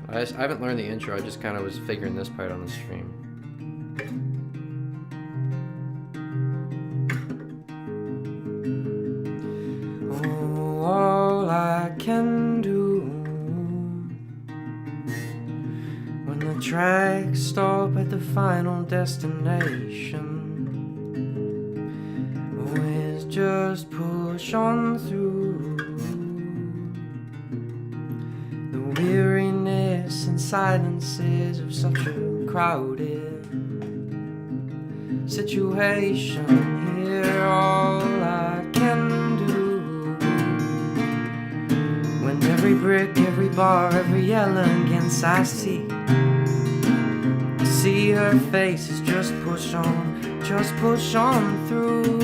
I haven't learned the intro. I just kind of was figuring this part on the stream. Oh, all I can do when the tracks stop at the final destination is just push on through the weariness and silences of such a crowded situation. Here all I can do when every brick, every bar, every elegance I see her face is just push on through.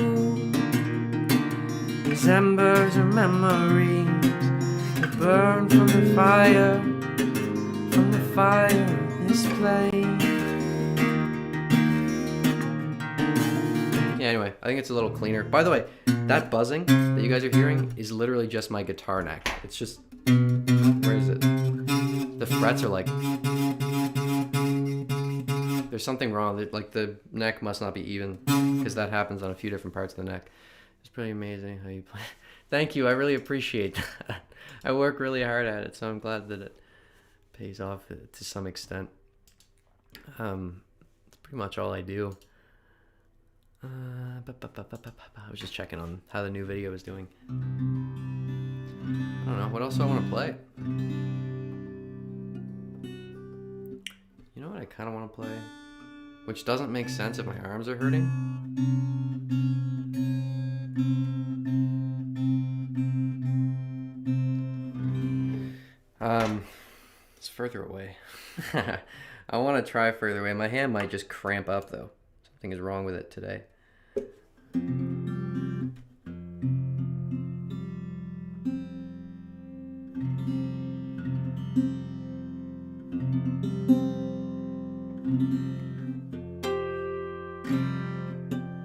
These embers are memories that burn from the fire of this plane. Yeah, anyway, I think it's a little cleaner. By the way, that buzzing that you guys are hearing is literally just my guitar neck. It's just, where is it? The frets are like, there's something wrong. Like the neck must not be even because that happens on a few different parts of the neck. It's pretty amazing how you play. Thank you. I really appreciate that. I work really hard at it, so I'm glad that it pays off to some extent. It's pretty much all I do. I was just checking on how the new video is doing. I don't know. What else do I want to play? You know what I kind of want to play? Which doesn't make sense if my arms are hurting. It's further away. I want to try further away. My hand might just cramp up though. Something is wrong with it today.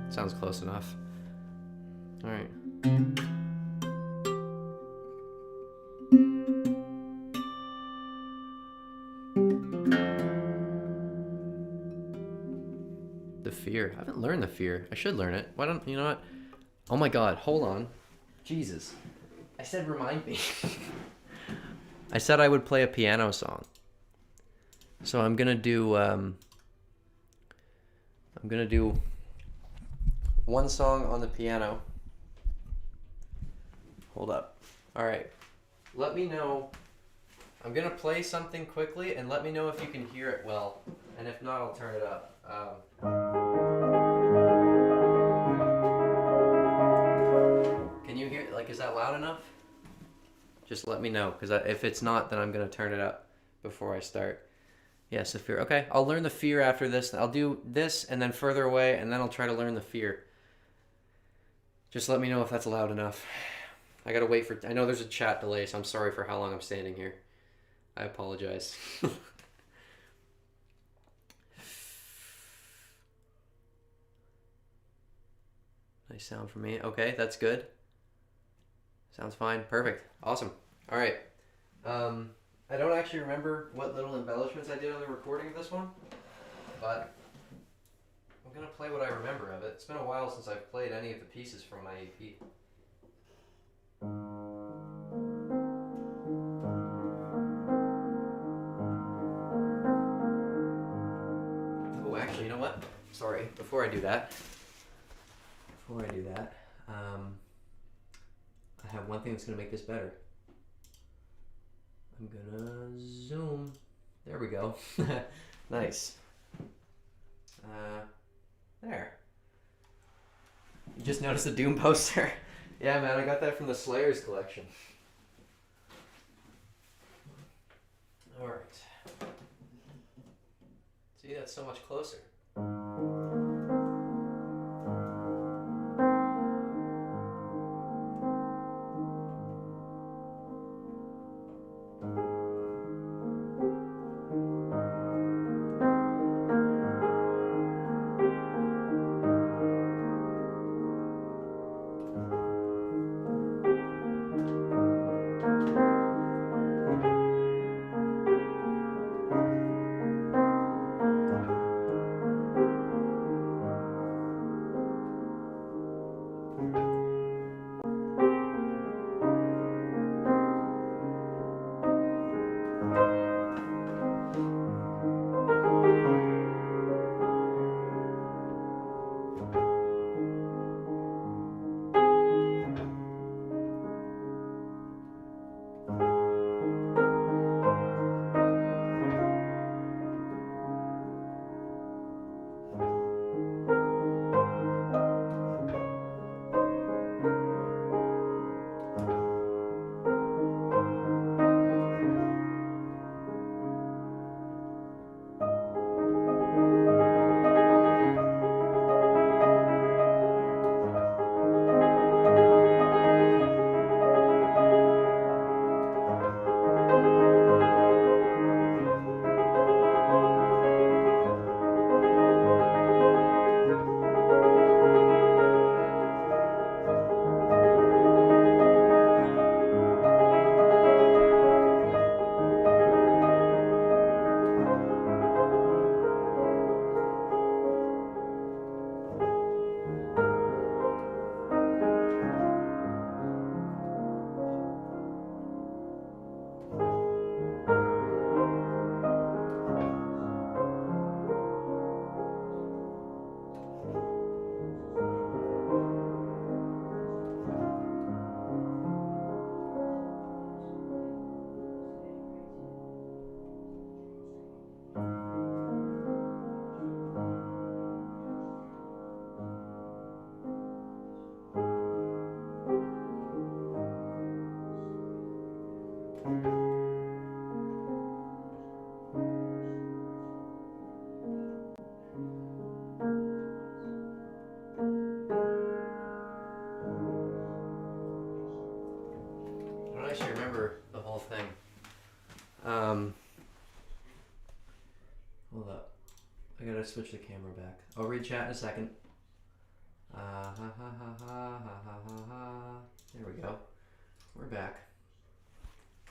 Sounds close enough. All right. The Fear. I haven't learned The Fear. I should learn it. Why don't you know what? Oh my God! Hold on. Jesus. I said remind me. I said I would play a piano song. So I'm gonna do one song on the piano. Hold up. All right. Let me know. I'm gonna play something quickly and let me know if you can hear it well. And if not, I'll turn it up. Can you hear? Like, is that loud enough? Just let me know, because if it's not, then I'm gonna turn it up before I start. Yes, The Fear. Okay, I'll learn The Fear after this. I'll do this and then Further Away, and then I'll try to learn The Fear. Just let me know if that's loud enough. I gotta wait for... I know there's a chat delay, so I'm sorry for how long I'm standing here. I apologize. Nice sound for me. Okay, that's good. Sounds fine. Perfect. Awesome. All right. I don't actually remember what little embellishments I did on the recording of this one, but I'm going to play what I remember of it. It's been a while since I've played any of the pieces from my EP. Oh, actually, you know what? Sorry. Before I do that, I have one thing that's going to make this better. I'm gonna zoom. There we go. Nice. There. You just noticed the Doom poster? Yeah, man, I got that from the Slayers collection. Alright. See, that's so much closer. remember the whole thing. Hold up. I gotta switch the camera back. I'll read chat in a second. Ha ha ha ha ha ha ha ha. There we go. We're back.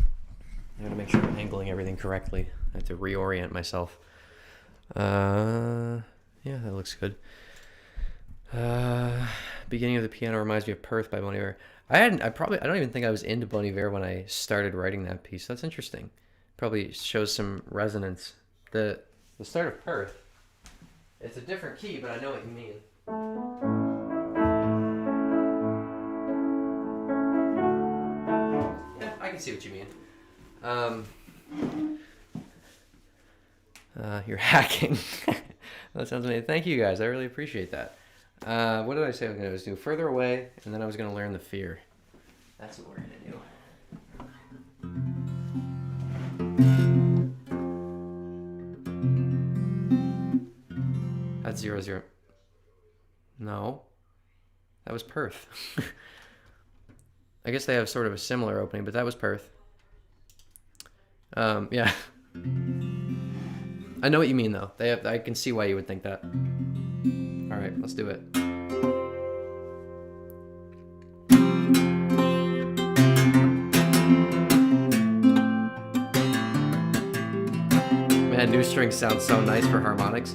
I gotta make sure I'm handling everything correctly. I have to reorient myself. Yeah, that looks good. Beginning of the piano reminds me of Perth by Bon Iver. I don't even think I was into Bon Iver when I started writing that piece. That's interesting. Probably shows some resonance. The start of Perth. It's a different key, but I know what you mean. Yeah, I can see what you mean. You're hacking. That sounds amazing. Thank you guys. I really appreciate that. What did I say I was going to do? Further away, and then I was going to learn the fear. That's what we're going to do. That's 0-0. No. That was Perth. I guess they have sort of a similar opening, but that was Perth. Yeah. I know what you mean, though. I can see why you would think that. All right, let's do it. Man, new strings sound so nice for harmonics.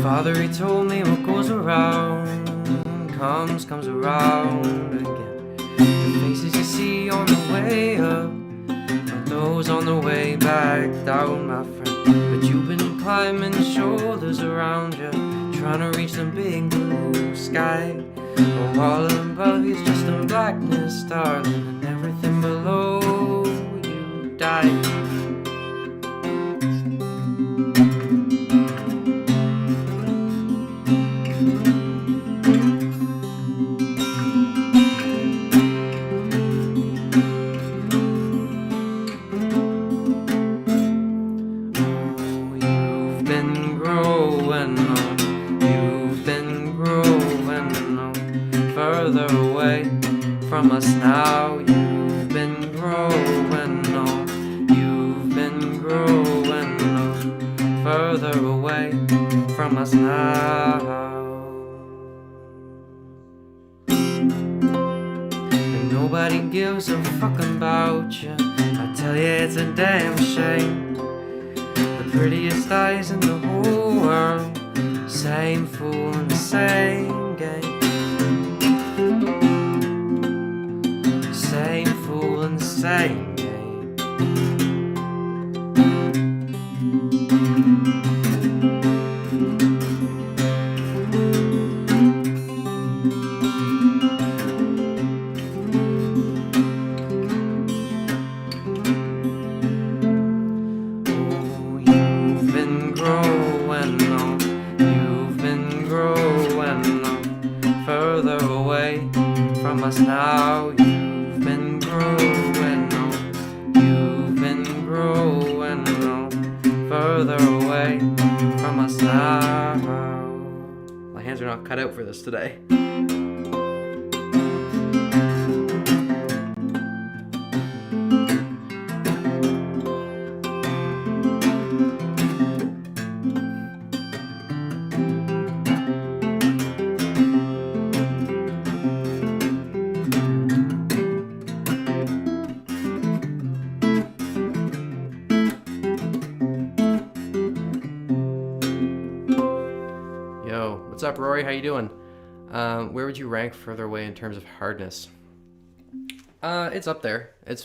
Father, he told me what goes around comes around again. The faces you see on the way up are those on the way back down, my friend. But you've been climbing shoulders around you, trying to reach the big blue sky. Oh, all above you's just a blackness, darling, and everything below you died. From us now, you've been growing on. You've been growing on, further away from us now. And nobody gives a fuck about you. I tell you, it's a damn shame. The prettiest eyes in the whole world, same fool in the same game. Same fool in the same game. Oh, you've been growing on. You've been growing on, further away from us now. You've been growing on, you've been growing on, further away from us now. My hands are not cut out for this today. What's up, Rory? How you doing? Where would you rank Further Away in terms of hardness? It's up there. It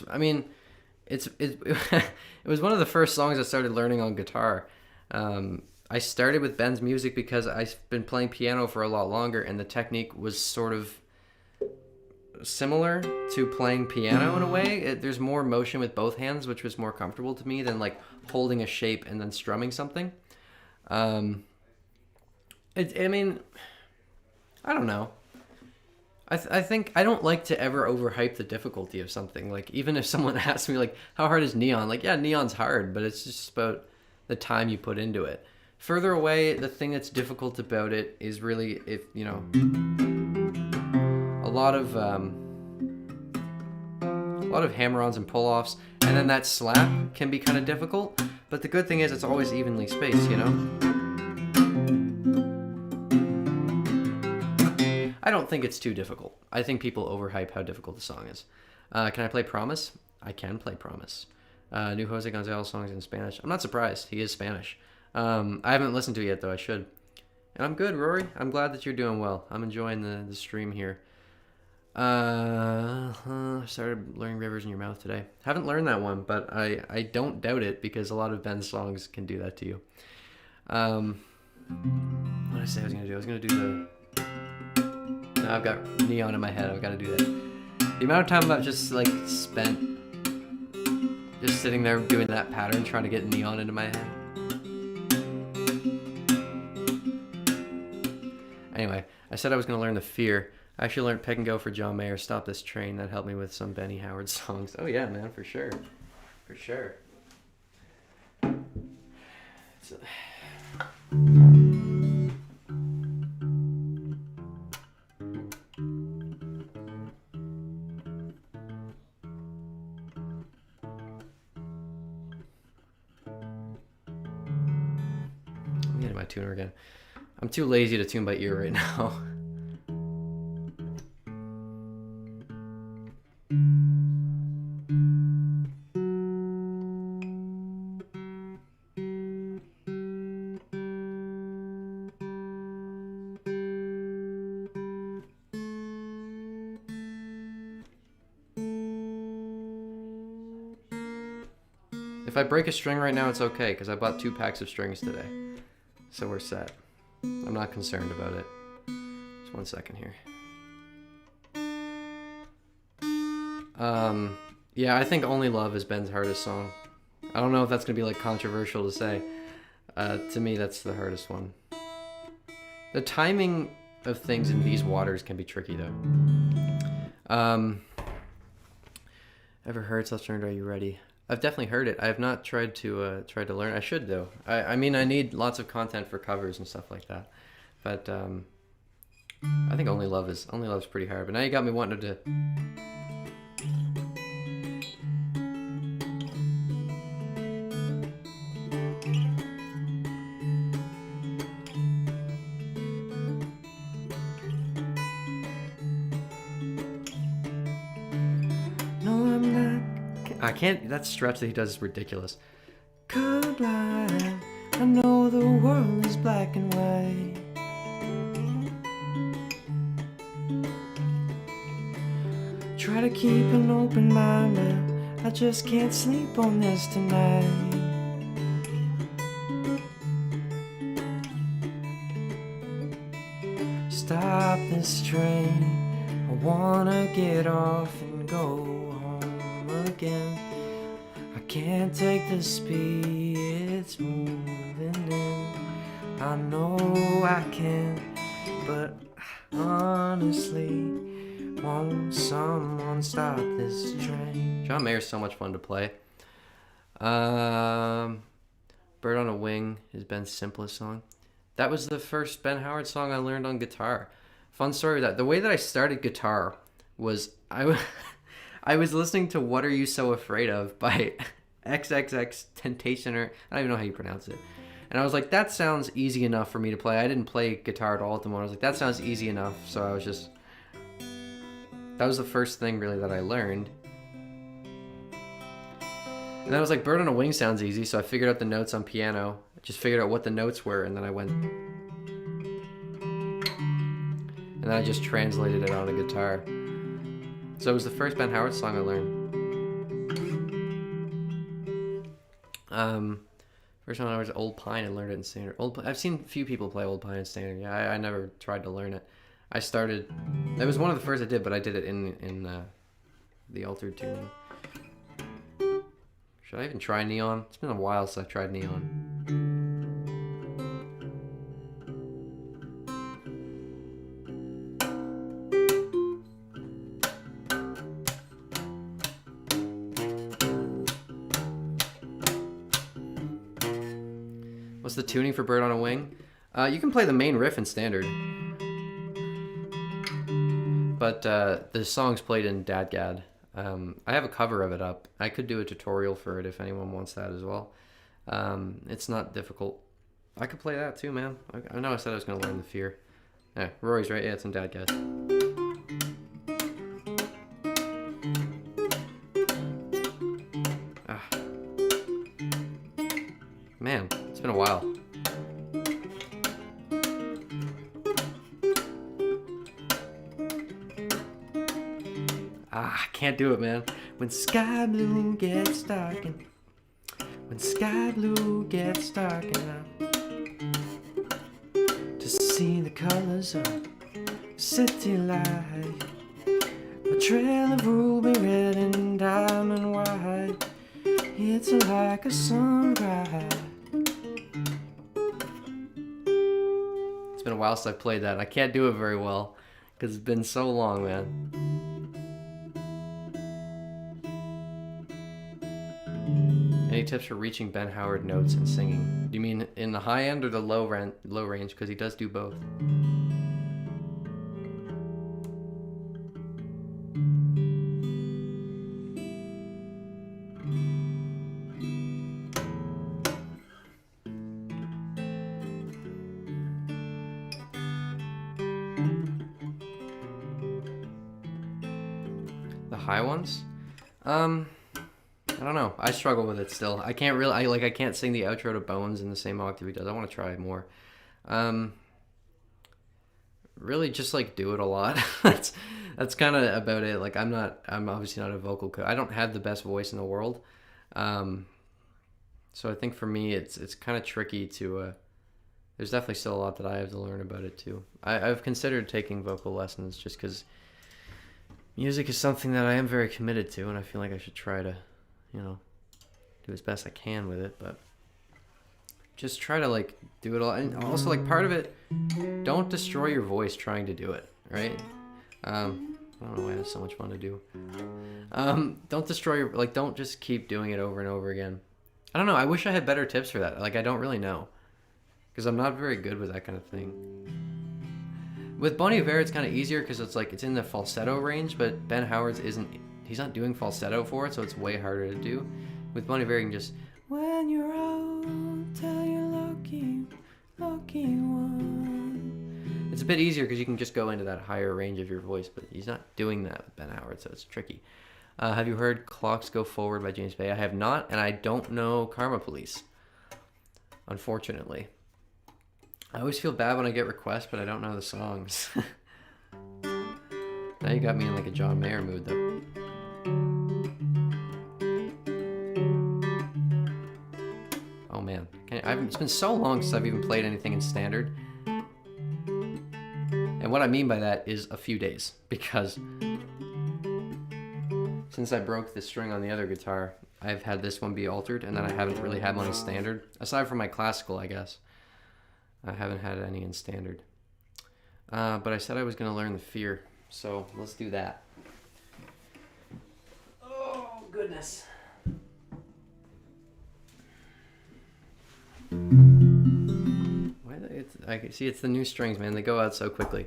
was one of the first songs I started learning on guitar. I started with Ben's music because I've been playing piano for a lot longer, and the technique was sort of similar to playing piano in a way. There's more motion with both hands, which was more comfortable to me than like holding a shape and then strumming something. I mean, I don't know. I think I don't like to ever overhype the difficulty of something. Like, even if someone asks me, like, how hard is Neon? Like, yeah, Neon's hard, but it's just about the time you put into it. Further away, the thing that's difficult about it is really, if, you know, a lot of hammer-ons and pull-offs, and then that slap can be kind of difficult. But the good thing is it's always evenly spaced, you know? I don't think it's too difficult. I think people overhype how difficult the song is. Can I play Promise? I can play Promise. New Jose Gonzalez songs in Spanish. I'm not surprised. He is Spanish. I haven't listened to it yet, though. I should. And I'm good, Rory. I'm glad that you're doing well. I'm enjoying the stream here. I started learning Rivers in Your Mouth today. Haven't learned that one, but I don't doubt it because a lot of Ben's songs can do that to you. What did I say I was going to do? I was going to do the... Now I've got Neon in my head. I've got to do that. The amount of time I've just, like, spent just sitting there doing that pattern, trying to get Neon into my head. Anyway, I said I was going to learn the Fear. I actually learned Peg and Go for John Mayer, Stop This Train. That helped me with some Benny Howard songs. Oh yeah, man, for sure. For sure. I'm getting my tuner again. I'm too lazy to tune by ear right now. If I break a string right now, it's okay, because I bought 2 packs of strings today. So we're set. I'm not concerned about it. Just 1 second here. Yeah, I think Only Love is Ben's hardest song. I don't know if that's going to be, like, controversial to say. To me, that's the hardest one. The timing of things in these waters can be tricky, though. Ever heard Self-Turned, Are You Ready? I've definitely heard it. I have not tried to learn. I should, though. I mean, I need lots of content for covers and stuff like that. But I think Only Love's pretty hard. But now you got me wanting to. I can't. That stretch that he does is ridiculous. Colorblind, I know the world is black and white. Try to keep an open mind, but I just can't sleep on this tonight. Stop this train, I wanna get off and go home again. I can't take the speed it's moving in. I know I can, but honestly, won't someone stop this train? John Mayer's so much fun to play. Bird on a Wing is Ben's simplest song. That was the first Ben Howard song I learned on guitar. Fun story with that. The way that I started guitar was I was listening to What Are You So Afraid Of by XXX Temptation, or I don't even know how you pronounce it. And I was like, that sounds easy enough for me to play. I didn't play guitar at all at the moment. I was like, that sounds easy enough. So I was just... That was the first thing really that I learned. And then I was like, Bird on a Wing sounds easy. So I figured out the notes on piano. Just figured out what the notes were, and then I went... And then I just translated it on a guitar. So it was the first Ben Howard song I learned. First one I was Old Pine and learned it in standard. I've seen a few people play Old Pine in standard. Yeah, I never tried to learn it. I started... It was one of the first I did, but I did it in the altered tuning. Should I even try Neon? It's been a while since I've tried Neon. What's the tuning for Bird on a Wing? You can play the main riff in standard. But the song's played in Dadgad. I have a cover of it up. I could do a tutorial for it if anyone wants that as well. It's not difficult. I could play that too, man. I know I said I was going to learn the Fear. Yeah, Rory's right. Yeah, it's in Dadgad. Ah. Man, it's been a while. I can't do it, man. When sky blue gets dark and when sky blue gets dark and to see the colors of city light, a trail of ruby red and diamond white, it's like a sunrise. It's been a while since I played that. I can't do it very well because it's been so long, man. Any tips for reaching Ben Howard notes and singing? Do you mean in the high end or the low range? Because he does do both. The high ones? I don't know. I struggle with it still. I can't really. I can't sing the outro to Bones in the same octave he does. I want to try it more. Really, just like do it a lot. that's kind of about it. Like I'm obviously not a vocal coach. I don't have the best voice in the world. So I think for me, it's kind of tricky to. There's definitely still a lot that I have to learn about it too. I've considered taking vocal lessons just because music is something that I am very committed to, and I feel like I should try to, do as best I can with it, but just try to like do it all. And also like part of it, don't destroy your voice trying to do it, right? I don't know why that's so much fun to do. Don't destroy don't just keep doing it over and over again. I don't know. I wish I had better tips for that. Like I don't really know because I'm not very good with that kind of thing. With Bon Iver, it's kind of easier because it's in the falsetto range, but Ben Howard's he's not doing falsetto for it, so it's way harder to do. With Bon Iver, you can just, when you're out, tell your lucky one. It's a bit easier because you can just go into that higher range of your voice, but he's not doing that with Ben Howard, so it's tricky. Have you heard Clocks Go Forward by James Bay? I have not, and I don't know Karma Police, unfortunately. I always feel bad when I get requests, but I don't know the songs. Now you got me in like a John Mayer mood, though. Oh man, it's been so long since I've even played anything in standard. And what I mean by that is a few days, because since I broke the string on the other guitar, I've had this one be altered, and then I haven't really had one in standard. Aside from my classical, I guess. I haven't had any in standard. But I said I was going to learn the Fear, so let's do that. Oh, goodness. I can see it's the new strings, man. They go out so quickly.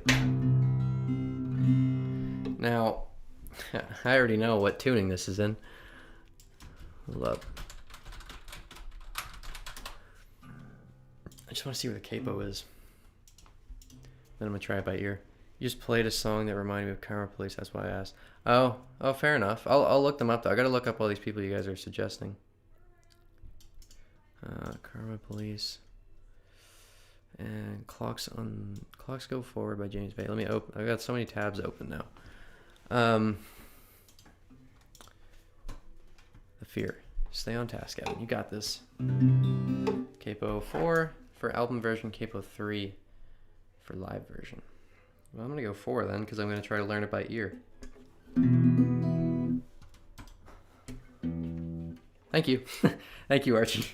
Now, I already know what tuning this is in. Hold up. I just want to see where the capo is. Then I'm going to try it by ear. You just played a song that reminded me of Karma Police. That's why I asked. Oh, fair enough. I'll look them up, though. I got to look up all these people you guys are suggesting. Karma Police. And Clocks Go Forward by James Bay. Let me open. I've got so many tabs open now. The Fear. Stay on task, Evan. You got this. Capo 4 for album version, Capo 3 for live version. Well, I'm going to go 4 then, because I'm going to try to learn it by ear. Thank you. Thank you, Archie.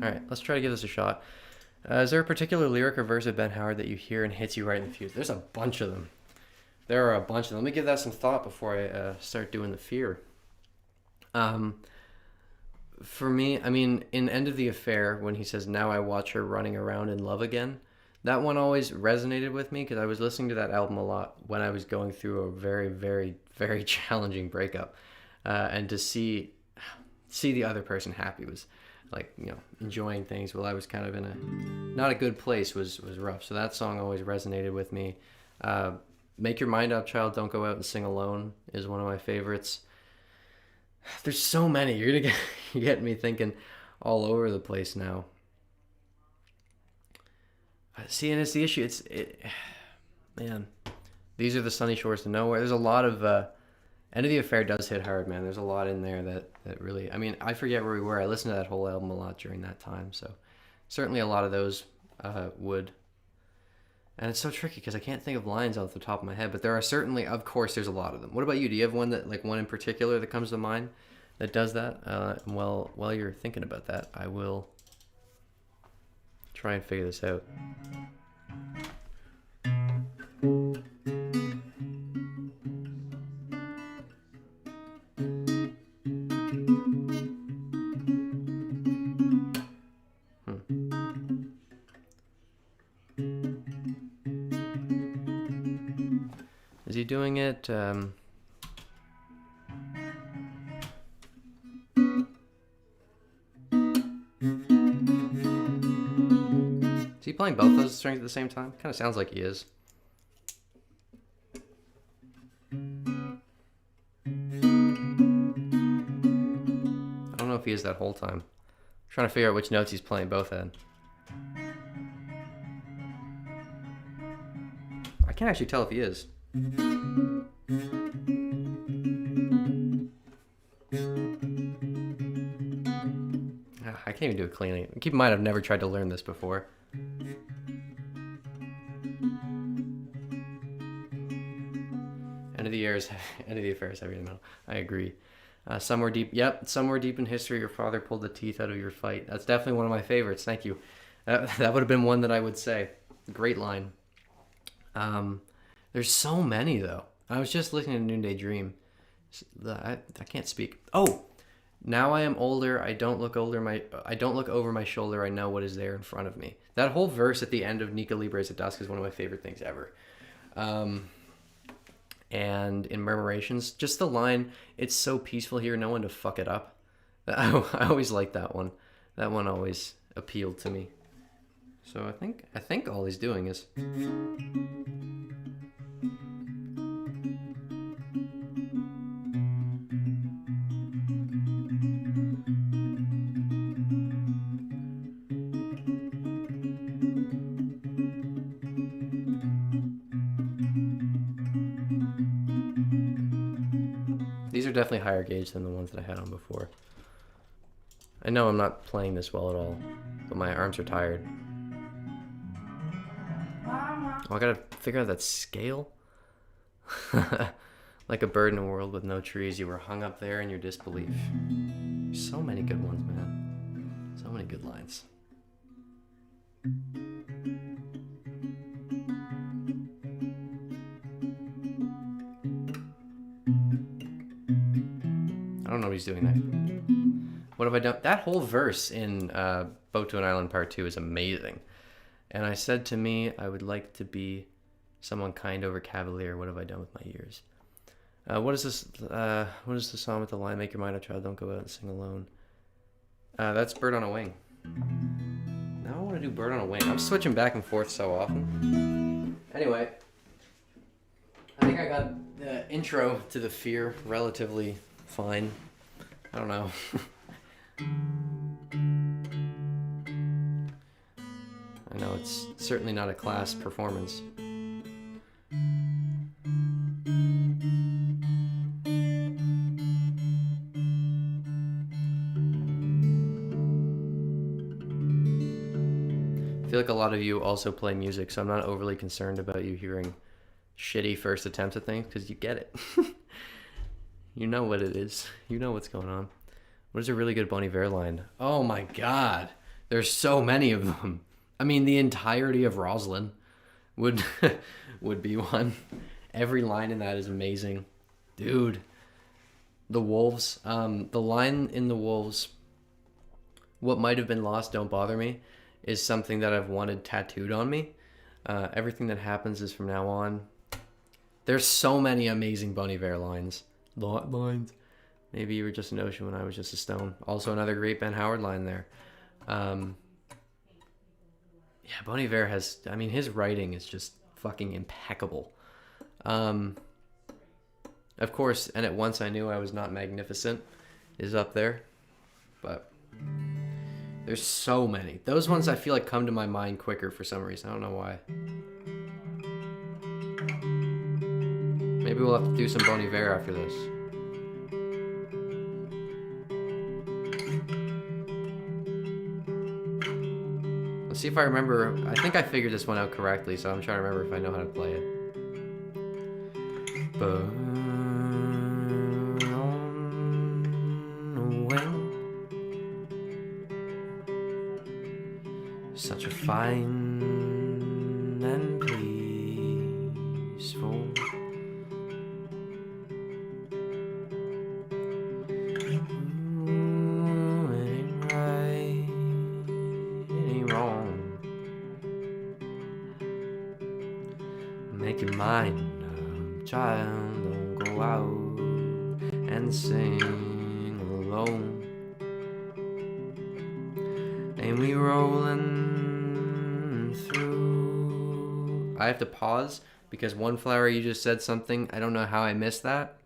Alright, let's try to give this a shot. Is there a particular lyric or verse of Ben Howard that you hear and hits you right in the fuse? There's a bunch of them. There are a bunch of them. Let me give that some thought before I start doing the fear. For me, I mean, in End of the Affair, when he says, "Now I watch her running around in love again," that one always resonated with me because I was listening to that album a lot when I was going through a very, very, very challenging breakup. And to see the other person happy was like, you know, enjoying things while I was kind of in a not a good place was rough. So that song always resonated with me. Make Your Mind Up, Child, Don't Go Out and Sing Alone is one of my favorites. There's so many. You're getting me thinking all over the place now. See, and it's the issue. Man, these are the sunny shores to nowhere. There's a lot of End of the Affair does hit hard, man. There's a lot in there that really. I mean, I forget where we were. I listened to that whole album a lot during that time, so certainly a lot of those would. And it's so tricky because I can't think of lines off the top of my head, but there are certainly, of course, there's a lot of them. What about you? Do you have one in particular that comes to mind that does that? Well, while you're thinking about that, I will try and figure this out. Is he doing it? Is he playing both those strings at the same time? Kind of sounds like he is. I don't know if he is that whole time. I'm trying to figure out which notes he's playing both at. I can't actually tell if he is. I can't even do it cleanly. Keep in mind, I've never tried to learn this before. End of the Affair is heavier than metal. I agree. Somewhere deep in history, your father pulled the teeth out of your fight. That's definitely one of my favorites. Thank you. That would have been one that I would say. Great line. There's so many though. I was just listening to Noonday Dream. I can't speak. Oh, now I am older. I don't look over my shoulder. I know what is there in front of me. That whole verse at the end of Nika Libres at Dusk is one of my favorite things ever. And in Murmurations, just the line, "It's so peaceful here, no one to fuck it up." I always liked that one. That one always appealed to me. So I think all he's doing is. These are definitely higher gauge than the ones that I had on before. I know I'm not playing this well at all, but my arms are tired. Oh, I gotta figure out that scale. Like a bird in a world with no trees, you were hung up there in your disbelief. So many good ones, man. So many good lines. I don't know what he's doing there. What have I done? That whole verse in Boat to an Island Part 2 is amazing. And I said to me, I would like to be someone kind over cavalier. What have I done with my years? What is this? What is the song with the line, "Make your mind up, child, don't go out and sing alone"? That's Bird on a Wing. Now I want to do Bird on a Wing. I'm switching back and forth so often. Anyway, I think I got the intro to the fear relatively fine. I don't know. I know it's certainly not a class performance. I feel like a lot of you also play music, so I'm not overly concerned about you hearing shitty first attempts at things, because you get it. You know what it is. You know what's going on. What is a really good Bon Iver line? Oh my god. There's so many of them. I mean, the entirety of Roslyn would would be one. Every line in that is amazing, dude. The Wolves, the line in the Wolves, "What might have been lost, don't bother me," is something that I've wanted tattooed on me. Everything that happens is from now on. There's so many amazing Bon Iver lines. Lines. Maybe you were just an ocean when I was just a stone. Also another great Ben Howard line there. Yeah, Bon Iver has, I mean, his writing is just fucking impeccable. Of course, and at once I knew I was not magnificent is up there. But there's so many. Those ones I feel like come to my mind quicker for some reason. I don't know why. Maybe we'll have to do some Bon Iver after this. Let's see if I remember. I think I figured this one out correctly, so I'm trying to remember if I know how to play it. Burn on a wing, such a fine and peaceful. Ooh, it ain't right, it ain't wrong. Make your mind up, child, don't go out and sing alone. And we rolling through. I have to pause because one flower you just said something. I don't know how I missed that.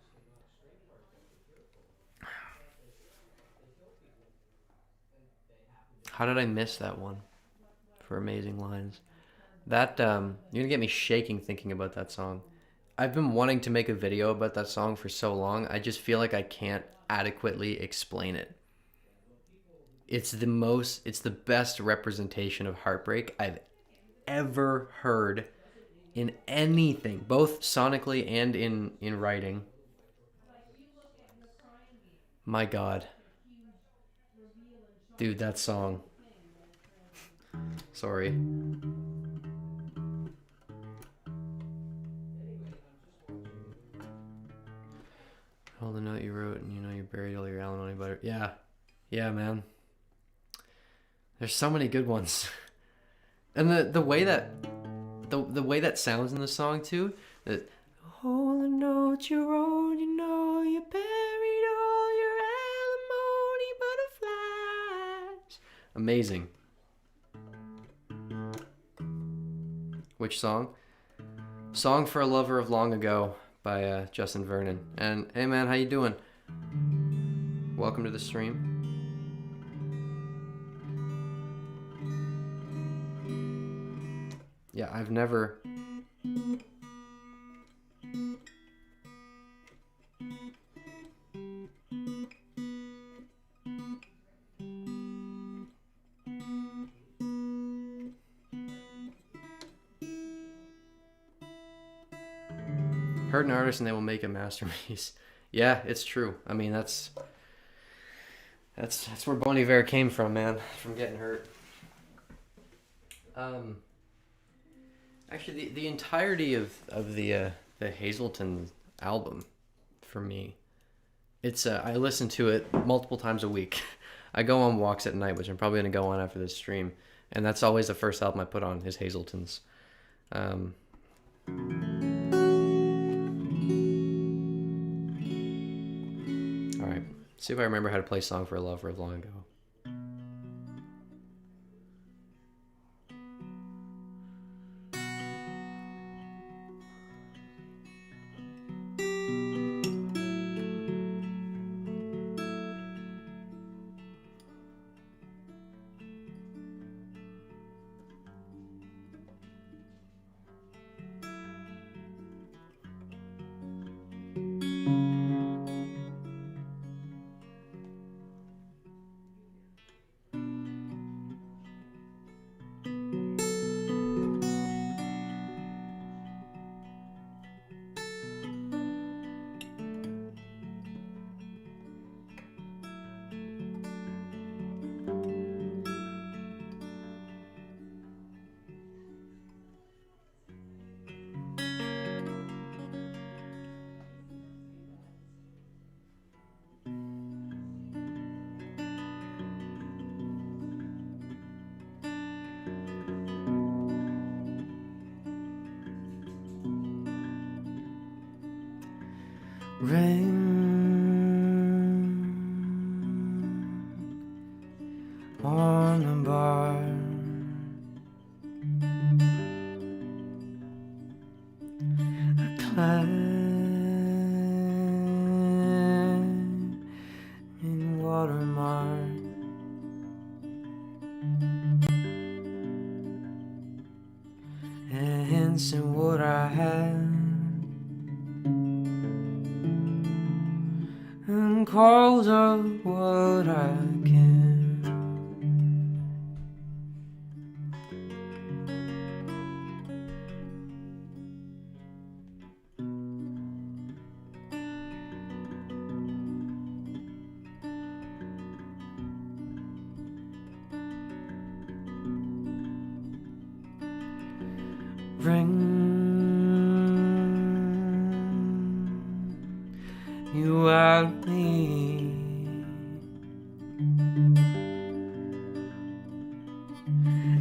How did I miss that one? For amazing lines. That you're gonna get me shaking thinking about that song. I've been wanting to make a video about that song for so long. I just feel like I can't adequately explain it. It's the best representation of heartbreak I've ever heard in anything, both sonically and in writing. My God. Dude, that song. Sorry. All the note you wrote, and you know you buried all your alimony butter. Yeah. Yeah, man. There's so many good ones. And the way that the way that sounds in the song too, that all the notes you wrote, you know you buried all your alimony butterflies. Amazing. Which song? Song for a Lover of Long Ago by Justin Vernon. And hey man, how you doing? Welcome to the stream. Yeah, I've never... Hurt an artist and they will make a masterpiece. Yeah, it's true. I mean, that's where Bon Iver came from, man. From getting hurt. Actually, the entirety of the Hazelton album, for me, it's I listen to it multiple times a week. I go on walks at night, which I'm probably gonna go on after this stream, and that's always the first album I put on is Hazelton's. All right, see if I remember how to play "Song for a Lover of Long Ago." Rain on the bar, a climbing watermark, and hints in what I had, and calls of what I can. Bring you out me,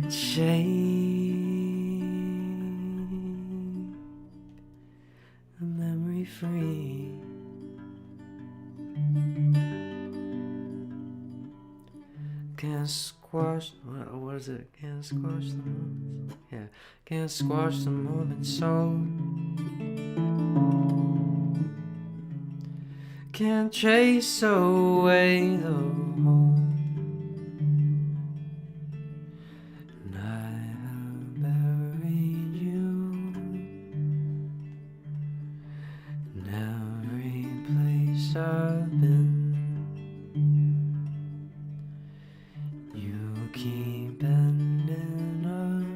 shake the memory free. Can't squash, what is it? Can't squash the moment. Yeah, can't squash the moment, so can't chase away the home. And I have buried you in every place I've been. You keep ending up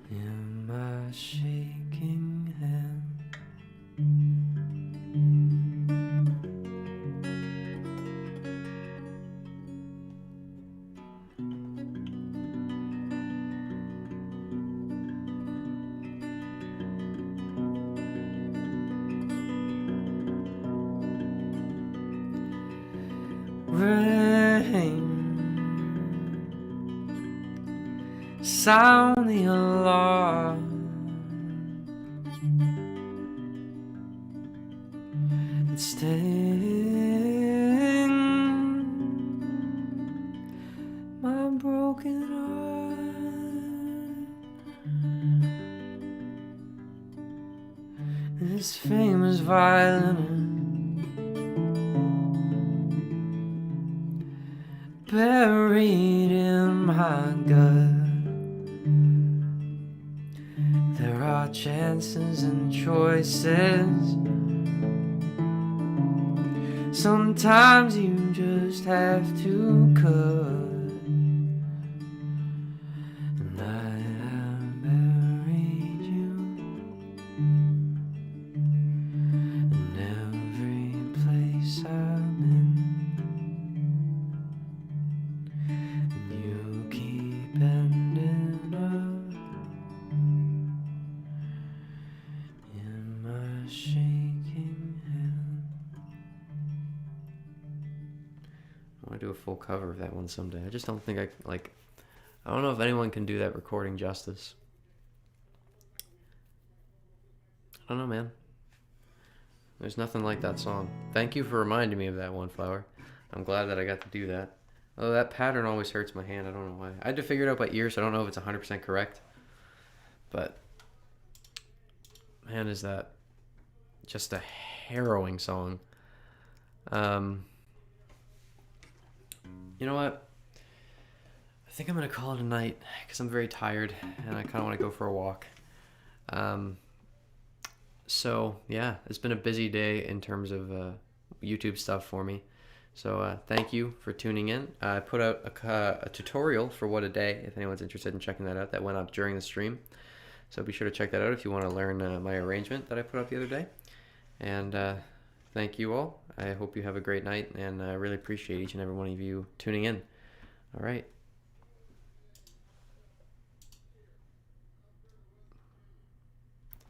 in my shaking hand. Rain, sound the alarm, it stings my broken heart. This famous violinist buried in my gut. There are chances and choices. Sometimes you just have to cut. And I have buried you in every place I've been. You keep ending up in my shaking hand. I want to do a full cover of that one someday. I just don't think I don't know if anyone can do that recording justice. I don't know, man. There's nothing like that song. Thank you for reminding me of that one, Flower. I'm glad that I got to do that. Oh, that pattern always hurts my hand. I don't know why. I had to figure it out by ear, so I don't know if it's 100% correct. But, man, is that just a harrowing song. You know what? I think I'm going to call it a night because I'm very tired and I kind of want to go for a walk. So, yeah, it's been a busy day in terms of YouTube stuff for me. So thank you for tuning in. I put out a tutorial for What a Day, if anyone's interested in checking that out. That went up during the stream. So be sure to check that out if you want to learn my arrangement that I put up the other day. And thank you all. I hope you have a great night, and I really appreciate each and every one of you tuning in. All right.